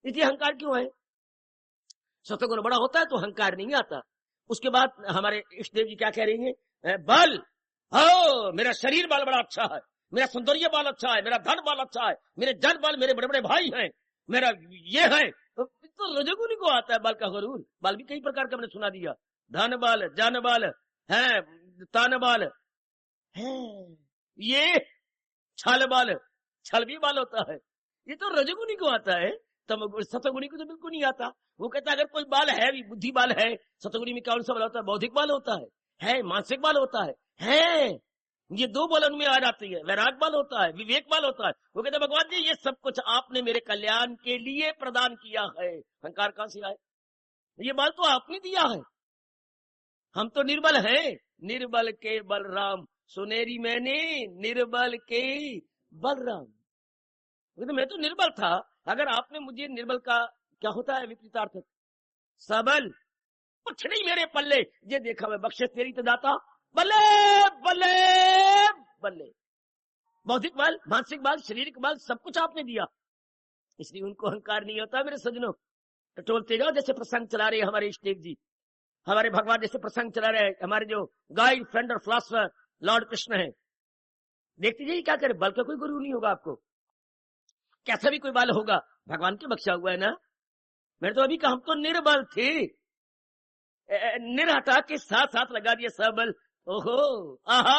इसलिए अहंकार क्यों है? सत्वगुण बड़ा होता है तो अहंकार नहीं आता। उसके बाद हमारे इष्ट देव जी क्या कह रही है? बल, हो मेरा शरीर बल बड़ा अच्छा है, मेरा सौंदर्य बल अच्छा है, मेरा धन बल अच्छा है, मेरे जन बल, मेरे बड़े बड़े भाई हैं, मेरा ये है। तो रजोगुण को आता है बल का गरूर। बल भी कई प्रकार का हमने सुना दिया, धन बल, जन बल है, तन बल है, ये छल बल, छल भी बल होता है। ये तो रजोगुणी को आता है, तब सतगुणी को तो बिल्कुल नहीं आता। वो कहता है अगर कोई बल है भी, बुद्धि बल है, सतगुणी में कौन सा बल होता है? बौद्धिक बल होता है, मानसिक बल होता है। ये दो बल उनमें आ जाती है, वैराग बल होता है, विवेक बल होता है। वो कहते भगवान जी ये सब कुछ आपने मेरे कल्याण के लिए प्रदान किया है, अहंकार कहां से आए? ये बल तो आपने दिया है, हम तो निर्बल हैं। निर्बल के बलराम सुनेरी मैंने, निर्बल के बलराम। मैं तो निर्बल था, अगर आपने मुझे निर्बल का क्या होता है विपरीतार्थ, सबल, कुछ नहीं मेरे पल्ले, ये देखा मैं बख्शिश तेरी तो दाता, बल्ले बल्ले बल्ले। बौद्धिक बल, मानसिक बल, शारीरिक बल, सब कुछ आपने दिया, इसलिए उनको अहंकार नहीं होता। मेरे सजनों, टटोलते जाओ, जैसे प्रसंग चला रहे हमारे इष्टदेव जी, हमारे भगवान जैसे प्रसंग चला रहे, हमारे जो गाइड, फ्रेंड और फिलोसफर लॉर्ड कृष्ण है, देखते जाइए क्या करे। बल का कोई गुरु नहीं होगा आपको, कैसा भी कोई बल होगा भगवान के बख्शा हुआ है ना। मैंने तो अभी कहा हम तो निर्बल थे, निर्हता के साथ साथ लगा दिया सबल। ओहो आहा,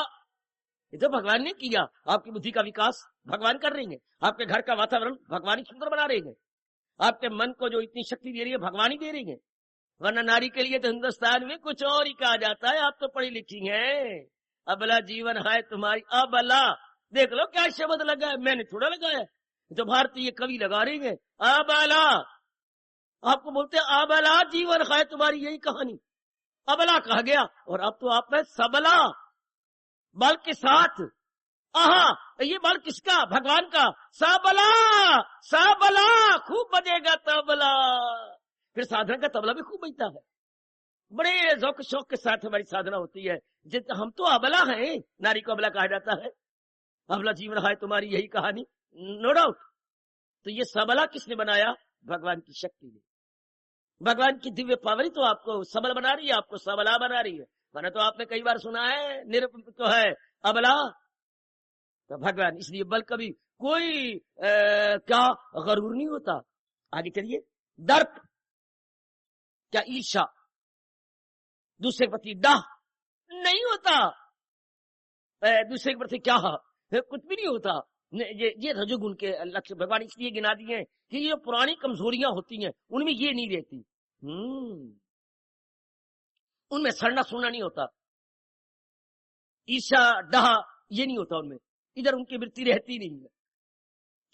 ये तो भगवान ने किया। आपकी बुद्धि का विकास भगवान कर रही है, आपके घर का वातावरण भगवान ही सुंदर बना रही है, आपके मन को जो इतनी शक्ति दे रही है भगवान ही दे रही है। वरना नारी के लिए तो हिंदुस्तान में कुछ और ही कहा जाता है। आप तो पढ़ी लिखी हैं, अबला जीवन है तुम्हारी, अबला। देख लो क्या शब्द लगा है, मैंने थोड़ा लगाया, जो भारतीय कवि लगा रही है, अबला। आपको बोलते हैं अबला जीवन है तुम्हारी, यही कहानी, अबला कहा गया। और अब तो आप में सबला, बल के साथ। आहा, ये बल किसका? भगवान का। सबला सबला, खूब बजेगा तबला। फिर साधना का तबला भी खूब बजता है, बड़े ज़ौक शौक के साथ हमारी साधना होती है। हम तो अबला हैं, नारी को अबला कहा जाता है, अबला जीवन है तुम्हारी, यही कहानी, नो डाउट। तो ये सबला किसने बनाया? भगवान की शक्ति ने, भगवान की दिव्य पावरी तो आपको सबल बना रही है, आपको सबला बना रही है। मैंने तो आपने कई बार सुना है तो है अबला, तो भगवान। इसलिए बल कभी कोई क्या गरूर नहीं होता। आगे चलिए, दर्प क्या ईर्षा, दूसरे के प्रति डाह नहीं होता, दूसरे के प्रति क्या कुछ भी नहीं होता। ये रजोगुण के लक्ष्य भगवान इसलिए गिना दिए हैं कि ये पुरानी कमजोरियां होती हैं उनमें ये नहीं रहती, उनमें सड़ना सुनना नहीं होता, ईर्षा डाह ये नहीं होता उनमें, इधर उनकी वृत्ति रहती नहीं है,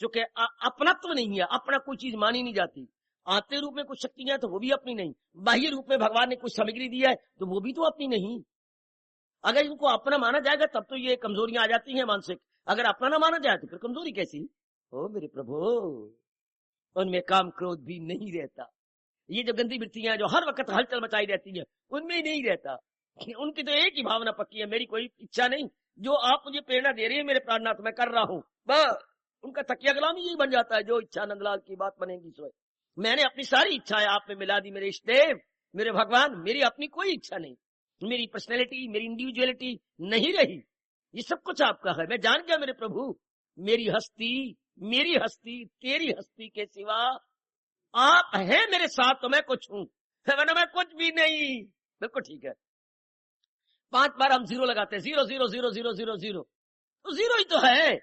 जो कि अपनत्व नहीं है, अपना कोई चीज मानी नहीं जाती। आते रूप में कुछ शक्तियां तो वो भी अपनी नहीं, बाह्य रूप में भगवान ने कुछ सामग्री दी है तो वो भी तो अपनी नहीं। अगर इनको अपना माना जाएगा तब तो ये कमजोरियां आ जाती हैं मानसिक, अगर अपना ना माना जाए तो फिर कमजोरी कैसी? ओ मेरे प्रभु, उनमें काम क्रोध भी नहीं रहता। ये जो गंदी वृत्तियां जो हर वक्त हलचल मचाई रहती है उनमें ही नहीं रहता। उनकी तो एक ही भावना पक्की है, मेरी कोई इच्छा नहीं, जो आप मुझे प्रेरणा दे रही है मेरे प्राणनाथ मैं कर रहा हूं, बस। उनका तकिया गुलाम यही बन जाता है, जो इच्छा नंदलाल की बात बनेगी सोए। मैंने अपनी सारी इच्छाएं आप में मिला दी मेरे इष्टदेव, मेरे भगवान, मेरी अपनी कोई इच्छा नहीं, मेरी पर्सनैलिटी, मेरी इंडिविजुअलिटी नहीं रही, ये सब कुछ आपका है। मैं जान गया मेरे प्रभु, मेरी हस्ती तेरी हस्ती के सिवा आप हैं मेरे साथ तो मैं कुछ हूं, वरना मैं कुछ भी नहीं। बिल्कुल ठीक है, 5 बार हम जीरो लगाते हैं, 0 0 0 0 0 0, तो जीरो ही तो है।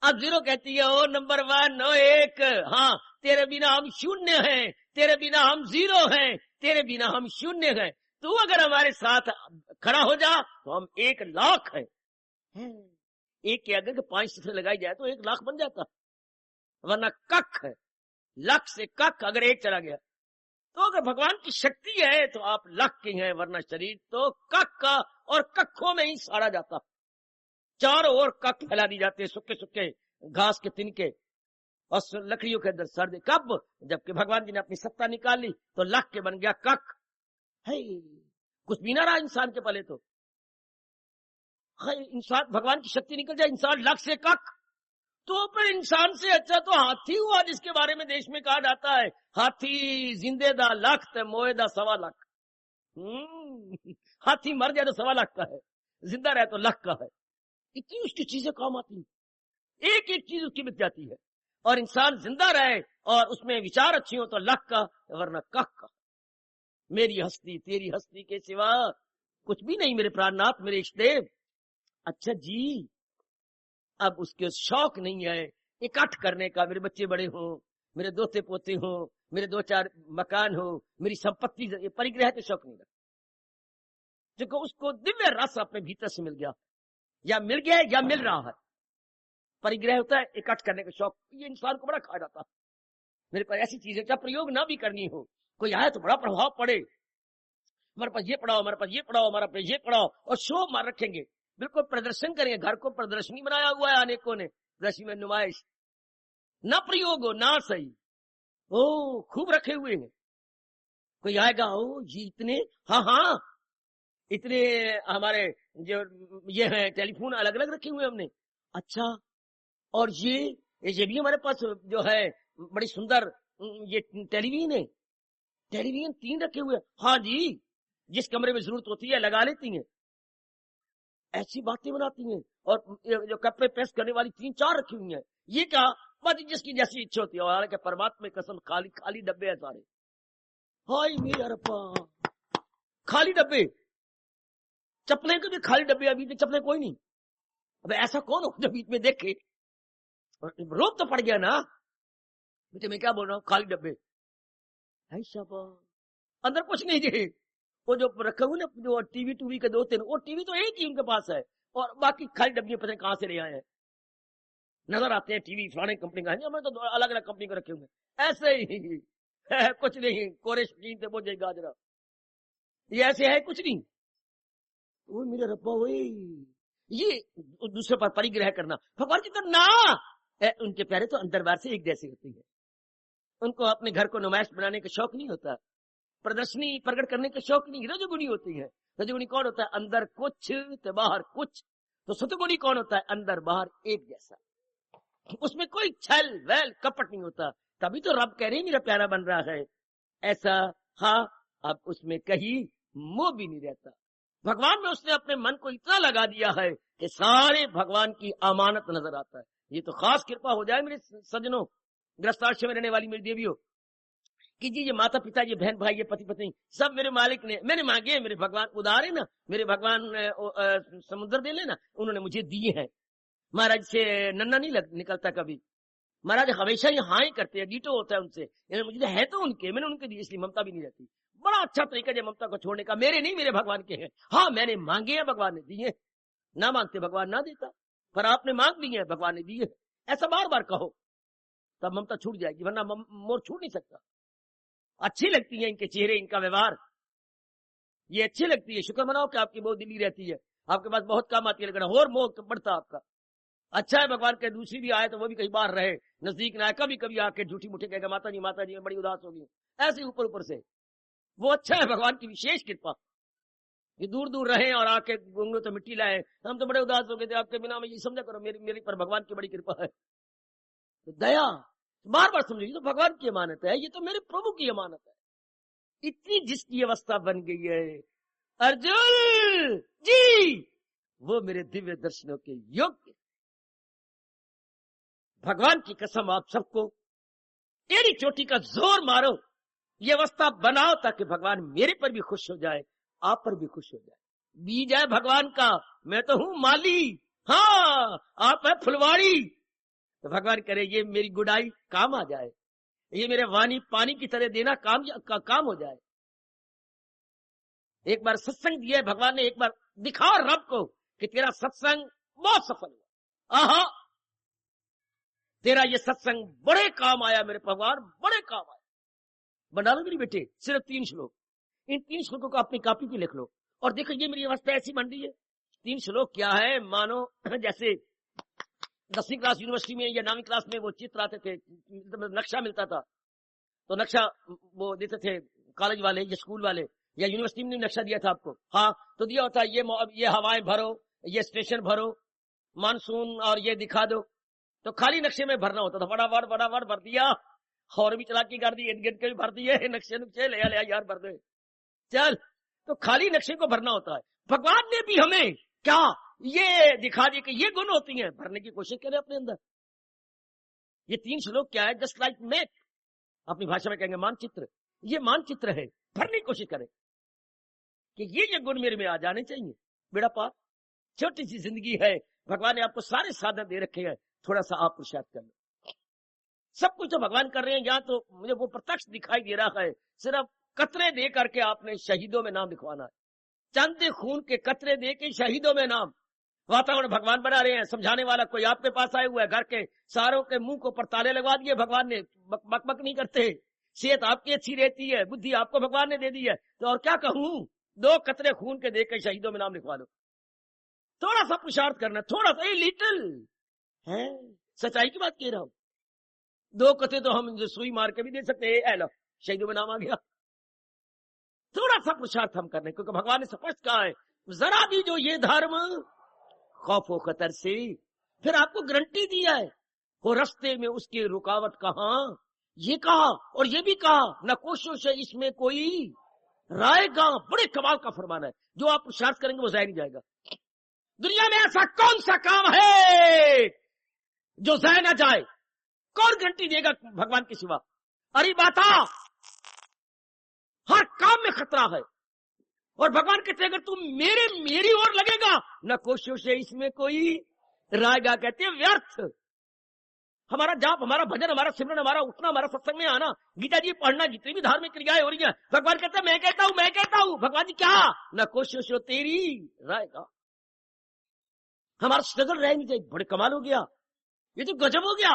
अब जीरो कहती है ओ नंबर 1, ओ 1, हाँ तेरे बिना हम शून्य हैं, तेरे बिना हम जीरो हैं, तेरे बिना हम शून्य हैं। तू अगर हमारे साथ खड़ा हो जा तो हम 1 लाख है। एक के अगर 5 सिफर लगाई जाए तो 1 लाख बन जाता, वरना कख है, लख से कख अगर 1 चला गया तो अगर भगवान की शक्ति है तो आप लख की हैं, वरना शरीर तो कख का और कखों में ही साड़ा जाता। चारों ओर कख फैला दी जाते, सूखे सूखे घास के तिनके और लकड़ियों के अंदर सर्द। कब? जबकि भगवान जी ने अपनी सत्ता निकाल ली तो लख के बन गया कख। है कुछ भी ना रहा इंसान के पले, तो इंसान भगवान की शक्ति निकल जाए, इंसान लख से कख, तो फिर इंसान से अच्छा तो हाथी हुआ, जिसके बारे में देश में कहा जाता है हाथी जिंदेदा लख ते मोएदा 1.25 लाख। हाथी मर जाए तो 1.25 लाख का है, जिंदा रहे तो लख का है। इतनी उसकी चीजें काम आती हैं, एक एक चीज उसकी बिक जाती है। और इंसान जिंदा रहे और उसमें विचार अच्छे हो तो लख का, वरना कख का। मेरी हस्ती तेरी हस्ती के सिवा कुछ भी नहीं मेरे प्राणनाथ, मेरे इष्टदेव। अच्छा जी, अब उसके शौक नहीं है इकट्ठ करने का, मेरे बच्चे बड़े हों, मेरे दोते पोते हों, मेरे 2-4 मकान हो, मेरी संपत्ति, परिग्रह के शौक नहीं रखता, क्योंकि उसको दिव्य रस अपने भीतर से मिल गया। या मिल गया है या मिल रहा है। परिग्रह होता है इकट्ठ करने का शौक, ये इंसान को बड़ा खा जाता है। मेरे पास ऐसी चीजें चाहे प्रयोग ना भी करनी हो, कोई आए तो बड़ा प्रभाव पड़े, हमारे पास ये पढ़ाओ, हमारे पास ये पढ़ाओ, हमारे पास ये पढ़ाओ, और शो मार रखेंगे, बिल्कुल प्रदर्शन करेंगे। घर को प्रदर्शनी बनाया हुआ है अनेकों ने, प्रदर्शनी में नुमाइश, ना प्रयोग हो ना सही, ओ खूब रखे हुए हैं। कोई आएगा, ओ ये इतने, हाँ हाँ इतने हमारे जो ये है टेलीफोन अलग अलग रखे हुए हमने, अच्छा, और ये भी हमारे पास जो है बड़ी सुंदर ये टेलीविजन है, टेलीविजन 3 रखे हुए, हाँ जी, जिस कमरे में जरूरत होती है लगा लेती हैं, ऐसी बातें बनाती हैं। और जो कपड़े प्रेस करने वाली 3-4 रखी हुई हैं, ये क्या बात, जिसकी जैसी इच्छा होती है। हालांकि परमात्मा की कसम खाली खाली डब्बे है सारे, हाय मेरा रब्बा, खाली डब्बे, चप्पलें के भी खाली डब्बे, अभी भी चप्पलें कोई नहीं। अब ऐसा कौन हो जो बीच में देखे, रोक तो पड़ गया ना बेटे, मैं क्या बोल रहा हूँ, खाली डब्बे, अंदर कुछ नहीं जी। वो जो रखे हुए ना जो टीवी टूवी के 2-3, वो टीवी तो एक ही उनके पास है, और बाकी खाली डब्बे पता नहीं कहां से ले आए हैं। नजर आते हैं टीवी फलाने कंपनी का है, हमें तो अलग अलग कंपनी के रखे हुए, ऐसे ही है, कुछ नहीं, कोरे शकीन से बोझे गाजरा, ये ऐसे है कुछ नहीं। वो मेरे रब्बा, वही ये दूसरे पर परिग्रह करना, भगवान की तरफ ना, उनके प्यारे तो अंदर बाहर से एक जैसी होती है, उनको अपने घर को नुमाइश बनाने का शौक नहीं होता, प्रदर्शनी प्रकट करने का शौक नहीं। रजोगुणी होती है, रजोगुणी कौन होता है, अंदर कुछ तो बाहर कुछ, तो सतगुणी कौन होता है, अंदर बाहर एक जैसा, उसमें कोई छल वैल कपट नहीं होता, तभी तो रब कह रहे मेरा प्यारा बन रहा है ऐसा। हाँ, अब उसमें कहीं मोह भी नहीं रहता, भगवान में उसने अपने मन को इतना लगा दिया है कि सारे भगवान की अमानत नजर आता है। ये तो खास कृपा हो जाए मेरे सज्जनों, गृहस्थाश्रम में रहने वाली मेरी देवियों, कि जी ये माता पिता, ये बहन भाई, ये पति पत्नी, सब मेरे मालिक ने, मैंने मांगे, मेरे भगवान उदार है ना, मेरे भगवान समुद्र दे लेना, उन्होंने मुझे दिए हैं। महाराज से नन्ना नहीं निकलता कभी, महाराज हमेशा ही हाँ ही करते हैं, डीटो होता है उनसे, मुझे है तो उनके, मैंने उनके दिए, इसलिए ममता भी नहीं रहती। बड़ा अच्छा तरीका है ममता को छोड़ने का, मेरे नहीं मेरे भगवान के हैं। हाँ मैंने मांगे हैं, भगवान ने दिए, ना मांगते भगवान ना देता, पर आपने मांग दिए हैं, भगवान ने दिए, ऐसा बार बार कहो, तब ममता छूट जाएगी, वरना मोर छूट नहीं सकता। अच्छी लगती है इनके चेहरे, इनका व्यवहार, ये अच्छी लगती है, शुक्र मनाओ कि आपकी बहुत दिली रहती है, आपके पास बहुत काम आती है, लेकिन और मोह बढ़ता आपका। अच्छा है भगवान के दूसरी भी आए तो वो भी कहीं बाहर रहे, नजदीक ना आए, कभी कभी आके झूठी मुठी कहेगा माता जी मैं बड़ी उदास होगी, ऐसे ऊपर ऊपर से, वो अच्छा है, भगवान की विशेष कृपा, ये दूर दूर रहे और आके गुंगलो तो मिट्टी लाए, हम तो बड़े उदास हो गए थे आपके बिना, में ये समझा करो मेरी पर भगवान की बड़ी कृपा है, तो दया बार बार समझो, ये तो भगवान की अमानत है, ये तो मेरे प्रभु की अमानत है। इतनी जिसकी अवस्था बन गई है अर्जुन जी, वो मेरे दिव्य दर्शनों के योग्य। भगवान की कसम आप सबको एड़ी चोटी का जोर मारो, ये अवस्था बनाओ ताकि भगवान मेरे पर भी खुश हो जाए, आप पर भी खुश हो जाए, बीज है भगवान का, मैं तो हूं माली, हाँ आप है फुलवाड़ी, तो भगवान करे ये मेरी गुडाई काम आ जाए, ये मेरे वाणी पानी की तरह देना काम हो जाए। एक बार सत्संग दिया है भगवान ने, एक बार दिखाओ रब को कि तेरा सत्संग बहुत सफल हुआ, आहा तेरा ये सत्संग बड़े काम आया मेरे भगवान, बड़े काम आया। बना लो मेरी बेटे, सिर्फ 3 श्लोक, इन 3 श्लोकों को अपनी कॉपी पे लिख लो, और देखो ये मेरी अवस्था ऐसी बन रही है। 3 श्लोक क्या है, मानो जैसे 10वीं क्लास यूनिवर्सिटी में या 9वीं क्लास में वो चित्र आते थे, नक्शा मिलता था, तो नक्शा वो देते थे कॉलेज वाले या स्कूल वाले या यूनिवर्सिटी में नक्शा दिया था आपको, हाँ तो दिया होता ये हवाएं भरो, ये स्टेशन भरो, मानसून और ये दिखा दो, तो खाली नक्शे में भरना होता था, फटाफट भर दिया, और भी चलाकी कर दी, इर्द गिर्द के भी भर दिए नक्शे ले यार भर दे चल, तो खाली नक्शे को भरना होता है। भगवान ने भी हमें क्या ये दिखा दिया कि ये गुण होती हैं, भरने की कोशिश करें अपने अंदर। ये 3 श्लोक क्या है, जस्ट लाइक मैप, अपनी भाषा में कहेंगे मानचित्र, ये मानचित्र है, भरने की कोशिश करें कि ये गुण मेरे में आ जाने चाहिए, बेड़ा पार। छोटी सी जिंदगी है, भगवान ने आपको सारे साधन दे रखे हैं, थोड़ा सा आप पुरुषार्थ कर लो, सब कुछ तो भगवान कर रहे हैं, यहाँ तो मुझे वो प्रत्यक्ष दिखाई दे रहा है, सिर्फ कतरे दे करके आपने शहीदों में नाम लिखवाना है, चंद खून के कतरे दे के शहीदों में नाम, वातावरण भगवान बना रहे हैं, समझाने वाला कोई आपके पास आए हुआ है, घर के सारों के मुंह को पर ताले लगवा दिए भगवान ने, बक बक नहीं करते, सेहत आपकी अच्छी रहती है, बुद्धि आपको भगवान ने दे दी है, तो और क्या कहूं, 2 कतरे खून के देकर शहीदों में नाम लिखवा दो। थोड़ा सा पुरुषार्थ करना, थोड़ा सा, ए लिटिल है, सच्चाई की बात कह रहा हूं। 2 कतरे तो हम सुई मार के भी दे सकते हैं, लो शहीदों में नाम आ गया। थोड़ा सा पुरुषार्थ हम करने, क्योंकि भगवान ने स्पष्ट कहा है, जरा भी जो ये धर्म खौफ व खतर से, फिर आपको गारंटी दिया है, वो रास्ते में उसकी रुकावट कहां, ये कहा और ये भी कहा, न कोशिश है इसमें कोई रायगा। बड़े कमाल का फरमान है, जो आप पुरुषार्थ करेंगे वो जाया नहीं जाएगा। दुनिया में ऐसा कौन सा काम है जो जाया ना जाए? कौन गारंटी देगा भगवान के सिवा? अरे बाता, हर काम में खतरा है, और भगवान कहते हैं अगर तुम मेरी ओर लगेगा, न कोशिश है इसमें कोई रायगा। कहते हैं व्यर्थ हमारा जाप, हमारा भजन, हमारा सिमरन, हमारा उठना, हमारा सत्संग में आना, गीता जी पढ़ना, जितनी भी धार्मिक क्रियाएं हो रही है, भगवान कहते हैं मैं कहता हूं, भगवान जी क्या, न कोशिश हो तेरी रायगा। हमारा स्ट्रगल रह नहीं चाहिए। बड़े कमाल हो गया, ये तो गजब हो गया।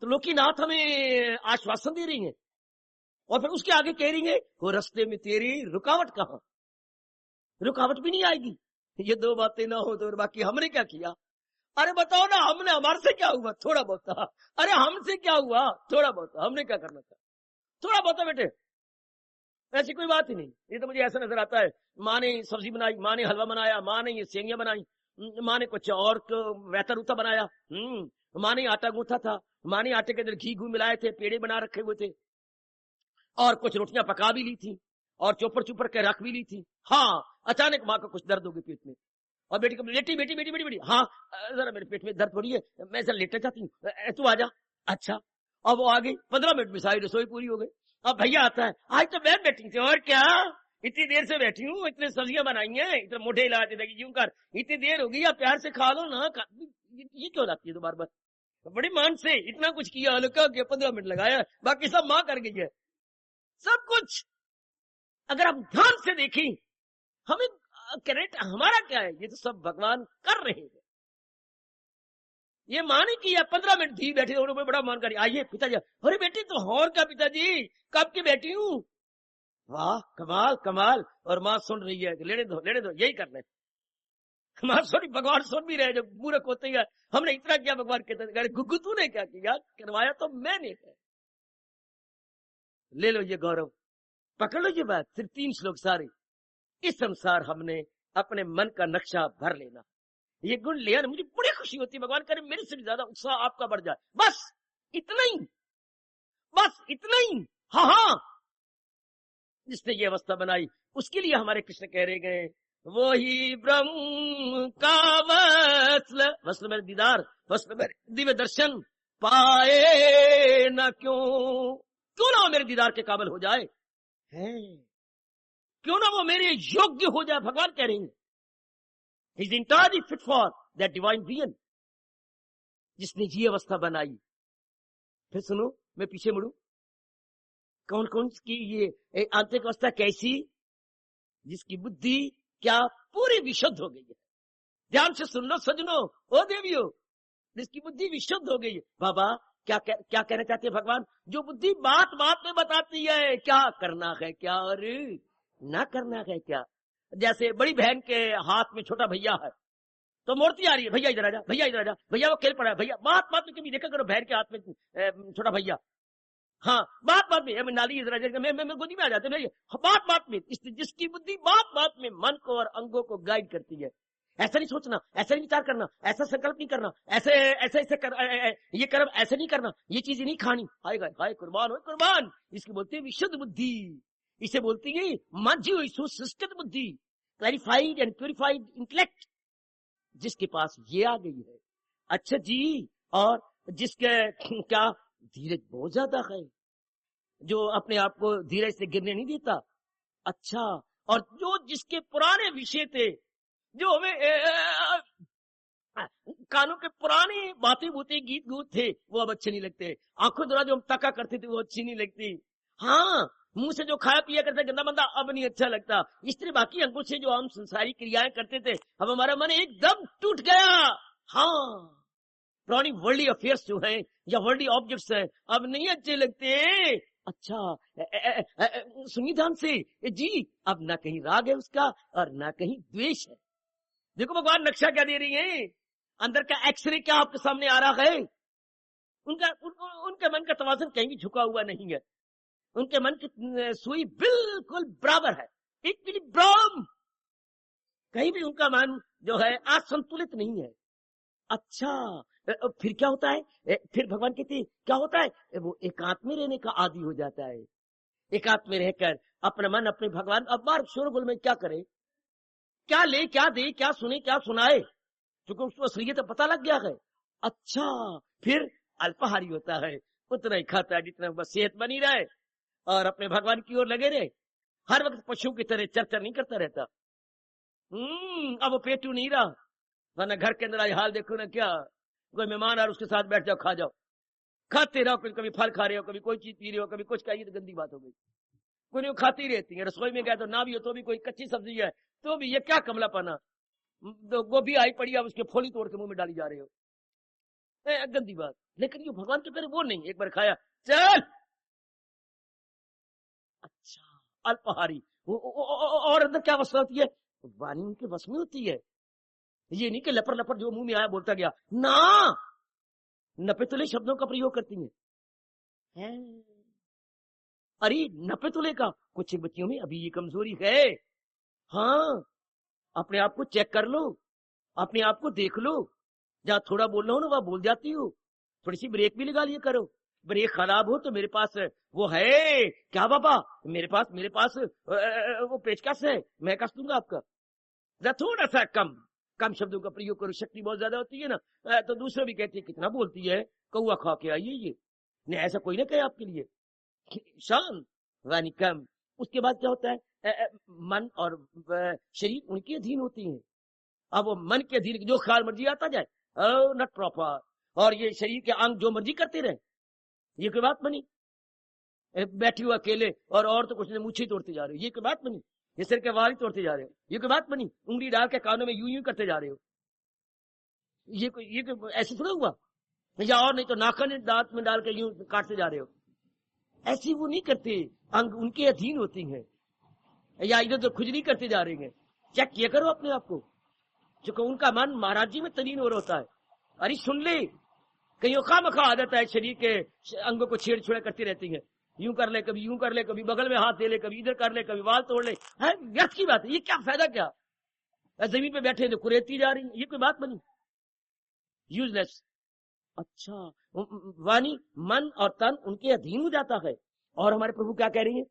तो लोकीनाथ हमें आश्वासन दे रही है, और फिर उसके आगे कह रही है वो रास्ते में तेरी रुकावट कहां, रुकावट भी नहीं आएगी। ये 2 बातें ना हो तो बाकी हमने क्या किया? अरे बताओ ना, हमने, हमारे से क्या हुआ? थोड़ा बहुत था। अरे हमसे क्या हुआ? थोड़ा बहुत। हमने क्या करना था? थोड़ा बहुत बेटे, ऐसी कोई बात ही नहीं। ये तो मुझे ऐसा नजर आता है, माँ ने सब्जी बनाई, माँ ने हलवा बनाया, माँ ने ये सेवियां बनाई, माँ ने कुछ और वैतरूता बनाया, माँ ने आटा गूंथा था, माँ ने आटे के अंदर घी मिलाए थे, पेड़े बना रखे हुए थे, और कुछ रोटियां पका भी ली थी, और चोपर के रख भी ली थी। हाँ, अचानक माँ का कुछ दर्द हो गई पेट में, और बेटी को बेटी, हाँ जरा मेरे पेट में दर्द हो रही है, मैं जरा लेटे जाती हूँ, तू आ जा। अच्छा, अब वो आ गई, 15 मिनट में सारी रसोई पूरी हो गई। अब भैया आता है, आज तो मैं बैठी थी, और क्या इतनी देर से बैठी हूँ, इतने सब्जियां बनाई हैं, इतने मोटे इलाज यूं कर, इतनी देर हो गई, या प्यार से खा लो ना। ये क्यों लाती है तो बार बार? बड़ी मान से इतना कुछ किया, हल्का किया, 15 मिनट लगाया, बाकी सब माँ कर गई है सब कुछ। अगर हम ध्यान से देखें, हमें करेक्ट हमारा क्या है? ये तो सब भगवान कर रहे हैं। ये माने किया, 15 मिनट धी बैठे, उन्होंने बड़ा मान कर, आइए पिताजी। अरे बेटी तो और क्या पिताजी, कब की बैठी हूँ? वाह कमाल कमाल। और माँ सुन रही है, लेने दो यही कर ले। माँ सॉरी, भगवान सुन भी रहे, जो मूर्ख होते हैं, हमने इतना किया, भगवान कहते हैं गुग्गू तूने क्या किया? करवाया तो मैंने है। ले लो ये गौरव, पकड़ लो ये बात, सिर्फ 3 श्लोक सारे। इस संसार हमने अपने मन का नक्शा भर लेना, ये गुण लिया ना, मुझे बड़ी खुशी होती है। भगवान करे मेरे से भी ज्यादा उत्साह आपका बढ़ जाए, बस इतना ही, बस इतना ही। हाँ, जिसने ये अवस्था बनाई, उसके लिए हमारे कृष्ण कह रहे गए, वो ही ब्रह्म का वस्ल मेरे दीदार, वस्ल मेरे दिव्य दर्शन पाए ना, क्यों ना वो मेरे दीदार के काबिल हो जाए, है क्यों ना वो मेरे योग्य हो जाए। भगवान कह रहे हैं He's entirely fit for that divine being, जिसने ये अवस्था बनाई। फिर सुनो, मैं पीछे मुड़ू, कौन कौन की ये आंतरिक अवस्था कैसी? जिसकी बुद्धि क्या पूरी विशुद्ध हो गई है। ध्यान से सुन लो सजनो, ओ देवियो, जिसकी बुद्धि विशुद्ध हो गई है। बाबा क्या कहना चाहते हैं भगवान? जो बुद्धि बात बात में बताती है क्या करना है क्या और ना करना है क्या। जैसे बड़ी बहन के हाथ में छोटा भैया है, तो मूर्ति आ रही है, भैया इधर आ जा, भैया इधर आ जा, भैया वो खेल पड़ा है, भैया बात बात में कभी देखा करो बहन के हाथ में छोटा भैया, हाँ बात बात में नाली इधर आ जाएगा, मैं गोदी में आ जाते भैया, बात बात में। जिसकी बुद्धि बात बात में मन को और अंगों को गाइड करती है। ऐसा नहीं सोचना, ऐसा नहीं विचार करना, ऐसा संकल्प नहीं करना, ऐसे ऐसे ऐसे कर, ये कर्म ऐसे नहीं करना, ये चीजें नहीं खानी, हाय कुर्बान हो कुर्बान। इसकी बोलते हैं विशुद्ध बुद्धि, इसे बोलती है मंजी हुई सुसंस्कृत बुद्धि, क्लैरिफाइड एंड प्यूरिफाइड इंटेलेक्ट, जिसके पास ये आ गई है। अच्छा जी, और जिसके क्या धीरज बहुत ज्यादा है, जो अपने आप को धीरज से गिरने नहीं देता। अच्छा, और जो जिसके पुराने विषय थे, जो हमें कानों के पुराने बातें बूते गीत गूत थे, वो अब अच्छे नहीं लगते। आंखों द्वारा जो हम तका करते थे वो अच्छी नहीं लगती। हाँ, मुंह से जो खाया पिया करते गंदा मंदा अब नहीं अच्छा लगता। इस तरह बाकी अंगों से जो हम संसारी क्रियाएं करते थे, अब हमारा मन एकदम टूट गया। हाँ, पुरानी वर्ल्डली अफेयर्स जो हैं या वर्ल्डली ऑब्जेक्ट्स हैं अब नहीं अच्छे लगते। अच्छा सुनिए ध्यान से जी, अब ना कहीं राग है उसका और ना कहीं द्वेष है। देखो भगवान नक्शा क्या दे रही है, अंदर का एक्सरे क्या आपके सामने आ रहा है। उनके मन का तवाज़ुन कहीं भी झुका हुआ नहीं है, उनके मन की सुई बिल्कुल बराबर है, इक्विलिब्रियम। कहीं भी उनका मन जो है असंतुलित नहीं है। अच्छा फिर क्या होता है, फिर भगवान कहते हैं क्या होता है, वो एकांत में रहने का आदी हो जाता है। एकांत में रहकर अपना मन अपने भगवान, अब बार शोरगुल में क्या करे, क्या ले क्या दे, क्या सुने क्या सुनाए, क्योंकि उसको असलियत तो पता लग गया है। अच्छा फिर अल्पाहारी होता है, उतना ही खाता है जितना बस सेहत बनी रहे और अपने भगवान की ओर लगे रहे। हर वक्त पशु की तरह चर्चा नहीं करता रहता। अब वो पेटू नहीं रहा, वरना घर के अंदर आज हाल देखो ना, क्या कोई मेहमान आ उसके साथ बैठ जाओ, खा जाओ, खाते रहो, कभी फल खा रहे हो, कभी कोई चीज पी रहे हो, कभी कुछ खाइए, तो गंदी बात हो गई। कोई नहीं, खाती रहती है। रसोई में गया तो ना भी हो तो भी, कोई कच्ची सब्जी है तो भी, ये क्या कमलापना, तो गोभी आई पड़ी है उसके फोली तोड़ के मुंह में डाली जा रहे हो, गंदी बात। लेकिन ये भगवान के प्यारे वो नहीं, एक बार खाया चल। अच्छा अल्पाहारी, और अंदर क्या अवस्था होती है, वाणी उनके वश में होती है। ये नहीं कि लपर लपर जो मुंह में आया बोलता गया ना, नपे तुले शब्दों का प्रयोग करती है। अरे नपे तुले का कुछ बच्चियों में अभी ये कमजोरी है। हाँ, अपने आप को चेक कर लो, अपने आप को देख लो, जहां थोड़ा बोलना हो ना वहां बोल जाती हो, थोड़ी सी ब्रेक भी लगा लिया करो। ब्रेक खराब हो तो मेरे पास वो है क्या बाबा, मेरे पास वो पेचकस है, मैं कस दूंगा आपका। जरा थोड़ा सा कम शब्दों का प्रयोग करो, शक्ति बहुत ज्यादा होती है ना, तो दूसरे भी कहते हैं कितना बोलती है, कौआ खा के आइए ये नहीं, ऐसा कोई ना कहे आपके लिए। शांत वाणी कम। उसके बाद क्या होता है, मन और शरीर उनके अधीन होती हैं। अब वो मन के अधीन जो ख्याल मर्जी आता जाए, नॉट प्रॉपर, और ये शरीर के अंग जो मर्जी करते रहे, ये कोई बात बनी। बैठी हुआ अकेले और तो कुछ नहीं, मुछी तोड़ते जा रहे हो, ये कोई बात बनी। ये सिर के वाल तोड़ते जा रहे हो, ये कोई बात बनी। उंगली डाल के कानों में यूं करते जा रहे हो, ये कोई ऐसे थोड़ा हुआ। या और नहीं तो नाखन दांत में डाल के यूं काटते जा रहे हो, ऐसी वो नहीं करते। अंग उनके अधीन होती हैं, या इधर तो खुजली करते जा रहे हैं। चेक किया करो अपने आप को, क्योंकि उनका मन महाराज जी में तलीन हो रहा होता है। अरे सुन ले, कहीं खामखा आदत है शरीर के अंगों को छेड़ करती रहती है, यूं कर ले कभी यूं कर ले, कभी बगल में हाथ दे ले, कभी इधर कर ले, कभी वाल तोड़ ले। व्यर्थ की बात है, ये क्या फायदा, क्या जमीन पे बैठे तो कुरेती जा रही है, ये कोई बात बनी, यूजलेस। अच्छा वाणी मन और तन उनके अधीन हो जाता है। और हमारे प्रभु क्या कह रही है,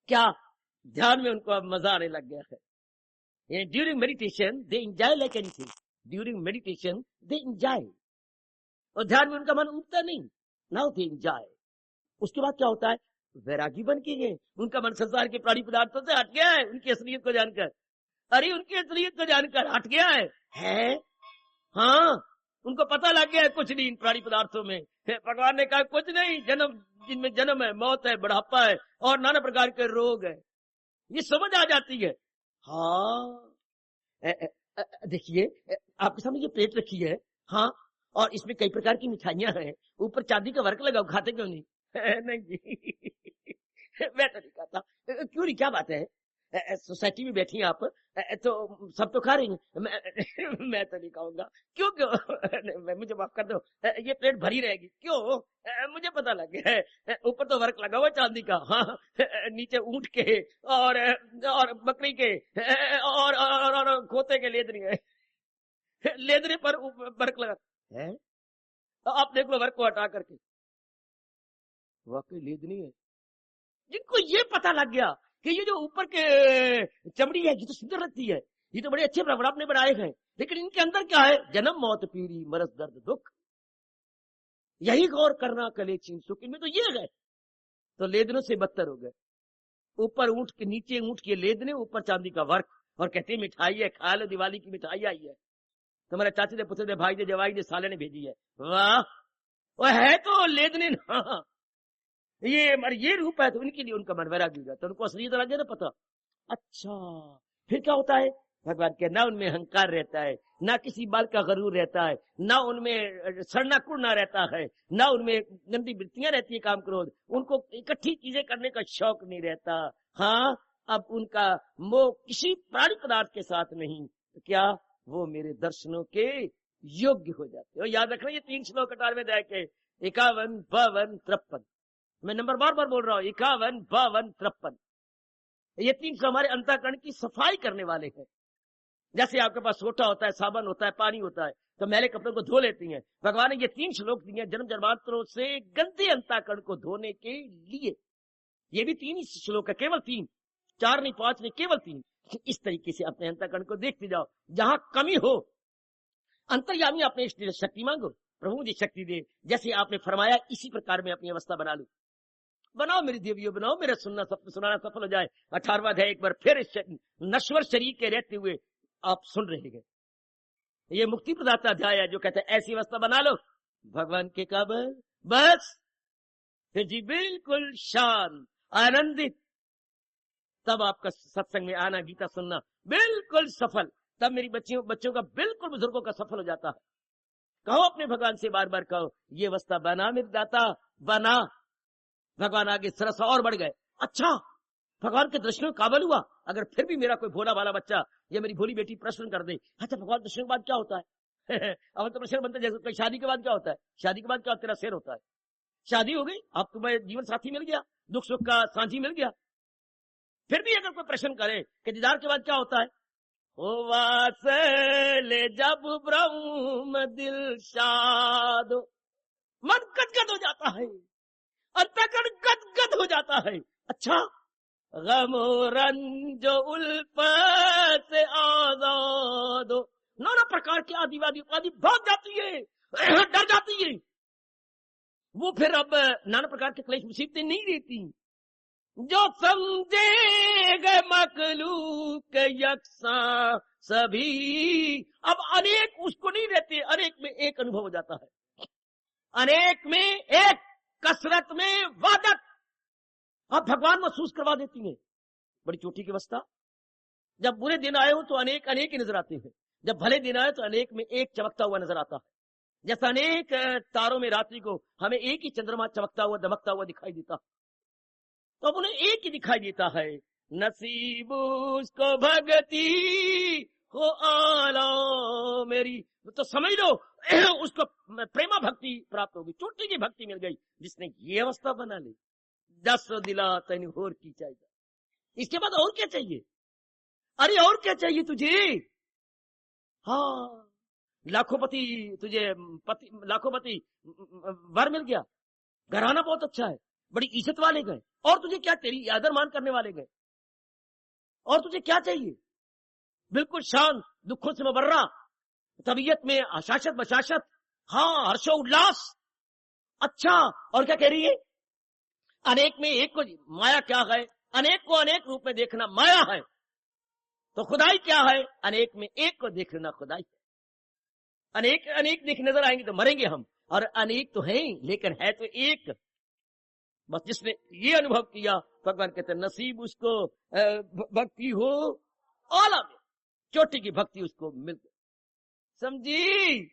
क्या ध्यान में उनको अब मजा आने लग गया है। During meditation they enjoy like anything, during meditation they enjoy, और ध्यान में उनका मन उठता नहीं, नाउ दे एंजॉय। उसके बाद क्या होता है, वैरागी बन के गए, उनका मन संसार के प्राणी पदार्थों से हट गया है, उनकी असलियत को जानकर। अरे उनकी असलियत को जानकर हट गया है? हाँ, उनको पता लग गया है कुछ नहीं इन प्राणी पदार्थों में। भगवान ने कहा कुछ नहीं, जन्म जिनमें जन्म है, मौत है, बुढ़ापा है और नाना प्रकार के रोग है, ये समझ आ जाती है। हाँ देखिए आपके सामने ये प्लेट रखी है, हाँ, और इसमें कई प्रकार की मिठाइयां हैं, ऊपर चांदी का वर्क लगाओ, खाते क्यों नहीं? नहीं जी मैं तो नहीं खाता। क्यों नहीं, क्या बात है, सोसाइटी में बैठी हैं आप, तो सब तो खा रही हैं, मैं तो नहीं खाऊंगा। क्यों मुझे माफ कर दो, ये प्लेट भरी रहेगी। क्यों? मुझे पता लग गया है, ऊपर तो वर्क लगा हुआ चांदी का, हाँ, नीचे ऊंट के और बकरी के और खोते के लेदरी है, लेदरे पर वर्क लगा है। आप देख लो वर्क को हटा करके, वाकई लेदनी है। जिनको ये पता लग गया कि ये जो ऊपर के चमड़ी है ये तो सुंदर लगती है, ये तो बड़े अच्छे प्रभाव ने बनाए हैं, लेकिन इनके अंदर क्या है, जन्म मौत पीड़ी मरस दर्द दुख, यही गौर करना कले चीन सुख, इनमें तो ये है। तो लेदनों से बदतर हो गए, ऊपर ऊंट के नीचे ऊंट के लेदने, ऊपर चांदी का वर्क, और कहते मिठाई है, खा लो, दिवाली की मिठाई आई है, तुम्हारे चाचे ने पुत्र ने भाई ने जवाई ने साले ने भेजी है। वाह, वो है तो लेदने ना, ये रूप है, तो इनके लिए उनका मन वैराग्य होगा, तो उनको असलियत लगे ना पता। अच्छा, फिर क्या होता है? भगवान के ना उनमें अहंकार रहता है, ना किसी बाल का गरूर रहता है, ना उनमें सड़ना कुड़ना रहता है, ना उनमें गंदी वृत्तियां रहती है, काम क्रोध, उनको इकट्ठी चीजें करने का शौक नहीं रहता। हाँ, अब उनका मोह किसी प्राणी पदार्थ के साथ नहीं, तो क्या वो मेरे दर्शनों के योग्य हो जाते। और याद रखना, ये 3 श्लोक 18वें अध्याय के 51, 52, 53, मैं नंबर बार बार बोल रहा हूं, 51, 52, 53, ये 3 हमारे अंतःकरण की सफाई करने वाले हैं। जैसे आपके पास सोटा होता है, साबन होता है, पानी होता है, तो मैले कपड़ों को धो लेती हैं। भगवान ने ये 3 श्लोक दिए जन्म जन्मांतरों से गंदे अंतःकरण को धोने के लिए। ये भी 3 ही श्लोक है, केवल 3, 4 नहीं, 5 नहीं, केवल 3। इस तरीके से अपने अंतःकरण को देखते जाओ, जहां कमी हो अंतर्यामी अपने इष्ट से शक्ति मांगो, प्रभु मुझे शक्ति दे, जैसे आपने फरमाया इसी प्रकार में अपनी अवस्था बना लो। बनाओ मेरी देवियों, बनाओ, मेरा सुनाना सफल हो जाए। 18वां अध्याय एक बार फिर नश्वर शरीर के रहते हुए आप सुन रहे हैं। ये मुक्ति प्रदाता अध्याय है, जो कहते हैं ऐसी अवस्था बना लो भगवान के काबल, बस फिर जी बिल्कुल शांत आनंदित, तब आपका सत्संग में आना, गीता सुनना बिल्कुल सफल, तब मेरी बच्चों का बिल्कुल, बुजुर्गों का सफल हो जाता है। कहो अपने भगवान से बार बार कहो, ये अवस्था बना मेरे दाता, बना। भगवान आगे सरस और बढ़ गए। अच्छा, भगवान के दर्शन में काबल हुआ, अगर फिर भी मेरा कोई भोला भाला बच्चा या मेरी भोली बेटी प्रश्न कर दे, अच्छा भगवान दर्शन के बाद क्या होता है? अब तो प्रश्न बनता है, जैसे शादी के बाद क्या होता है? शादी के बाद क्या तेरा शेर होता है? शादी हो गई, अब तुम्हें जीवन साथी मिल गया, दुख सुख का साझी मिल गया, फिर भी अगर कोई प्रश्न करे कि दीदार के बाद क्या होता है? ओ वासले जब ब्रह्म दिल शाद, मन गदगद हो जाता है, अंतःकरण गदगद हो जाता है। अच्छा, गमो रंजो उल्फत से आजाद, नाना प्रकार की आदिवादी उपाधि भाग जाती है, डर जाती है, वो फिर अब नाना प्रकार के क्लेश मुसीबतें नहीं देती। जो समझे गए मखलूक यकसा सभी, अब अनेक उसको नहीं रहते, अनेक में एक अनुभव हो जाता है, अनेक में एक, कसरत में वादत आप भगवान महसूस करवा देती हैं। बड़ी चोटी की अवस्था। जब बुरे दिन आए हो तो अनेक अनेक ही नजर आते हैं, जब भले दिन आए तो अनेक में एक चमकता हुआ नजर आता है। जैसा अनेक तारों में रात्रि को हमें एक ही चंद्रमा चमकता हुआ दमकता हुआ दिखाई देता, तो अब उन्हें एक ही दिखाई देता है। नसीब उसको भगती हो आला मेरी, तो समझ लो उसको प्रेमा भक्ति प्राप्त होगी, छोटी की भक्ति मिल गई, जिसने ये अवस्था बना ली। 10 दिला तैन होर की चाहिए, इसके बाद और क्या चाहिए? अरे और क्या चाहिए तुझे? हाँ, लाखोंपति तुझे पति, लाखोंपति वर मिल गया, घराना बहुत अच्छा है, बड़ी इज्जत वाले गए, और तुझे क्या, तेरी आदर मान करने वाले गए, और तुझे क्या चाहिए? बिल्कुल शांत, दुखों से मबर्रा, तबीयत में आशाशत बशाशत, हाँ, हर्षो उल्लास। अच्छा, और क्या कह रही है? अनेक में एक को, माया क्या है? अनेक को अनेक रूप में देखना माया है, तो खुदाई क्या है? अनेक में एक को देखना खुदाई है। अनेक अनेक देख नजर आएंगे तो मरेंगे हम, और अनेक तो हैं लेकिन है तो एक। बस जिसने ये अनुभव किया, भगवान कहते हैं नसीब उसको भक्ति हो आला में, चोटी की भक्ति उसको मिल गई। समझी?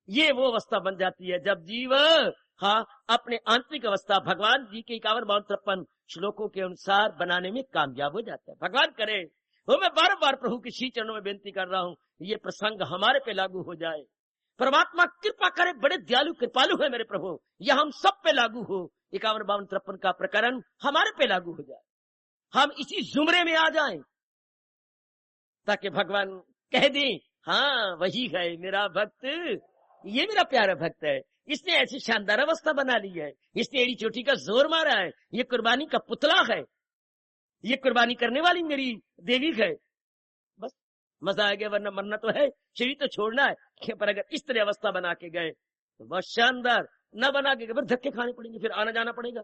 ये वो अवस्था बन जाती है जब जीव, हाँ, अपने आंतरिक अवस्था भगवान जी के 51-53 श्लोकों के अनुसार बनाने में कामयाब हो जाता है। भगवान करे, तो मैं बार बार प्रभु के श्री चरणों में बेनती कर रहा हूं, ये प्रसंग हमारे पे लागू हो जाए। परमात्मा कृपा करे, बड़े दयालु कृपालु है मेरे प्रभु, यह हम सब पे लागू हो। 51-52-53 का प्रकरण हमारे पे लागू हो जाए, हम इसी जुमरे में आ जाएं, ताकि भगवान कह दें, हाँ वही है मेरा भक्त, ये मेरा प्यारा भक्त है, इसने ऐसी शानदार अवस्था बना ली है, इसने एड़ी चोटी का जोर मारा है, ये कुर्बानी का पुतला है, ये कुर्बानी करने वाली मेरी देवी है। बस मजा आ गया, वरना मरना तो है, शरीर तो छोड़ना है, पर अगर इस तरह अवस्था बना के गए तो बहुत शानदार। न बना के गए फिर धक्के खाने पड़ेंगे, फिर आना जाना पड़ेगा,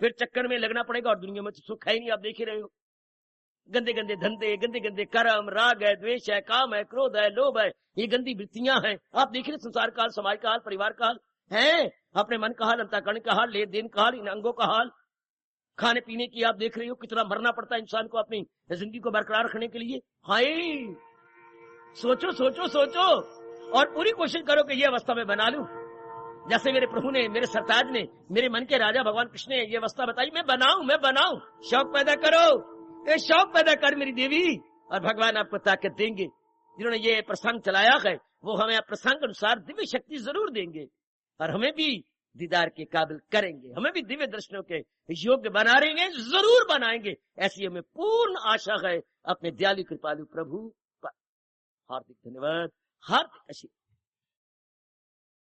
फिर चक्कर में लगना पड़ेगा, और दुनिया में तो सुख है ही नहीं, आप देख ही रहे हो। गंदे गंदे धंधे, गंदे गंदे कर्म, राग है, द्वेष है, काम है, क्रोध है, लोभ है, ये गंदी वृत्तियां हैं, आप देख रहे संसार काल, समाज काल, परिवार काल, है अपने मन का हाल, अंतःकरण का हाल, ले देन का हाल, इन अंगों का हाल, खाने पीने की आप देख रहे हो कितना मरना पड़ता है इंसान को अपनी जिंदगी को बरकरार रखने के लिए। हाय सोचो सोचो सोचो और पूरी कोशिश करो कि ये अवस्था में बना लूं, जैसे मेरे प्रभु ने, मेरे सरताज ने, मेरे मन के राजा भगवान कृष्ण ने ये अवस्था बताई। मैं बनाऊं। शौक पैदा करो, ये शौक पैदा कर मेरी देवी, और भगवान आपको ताकत देंगे। जिन्होंने ये प्रसंग चलाया है वो हमें प्रसंग अनुसार दिव्य शक्ति जरूर देंगे और हमें भी दीदार के काबिल करेंगे, हमें भी दिव्य दर्शनों के योग्य बना रहेंगे, जरूर बनाएंगे। ऐसी हमें पूर्ण आशा है अपने दयालु कृपालु प्रभु पर। हार्दिक धन्यवाद, हार्दिक आशीर्वाद।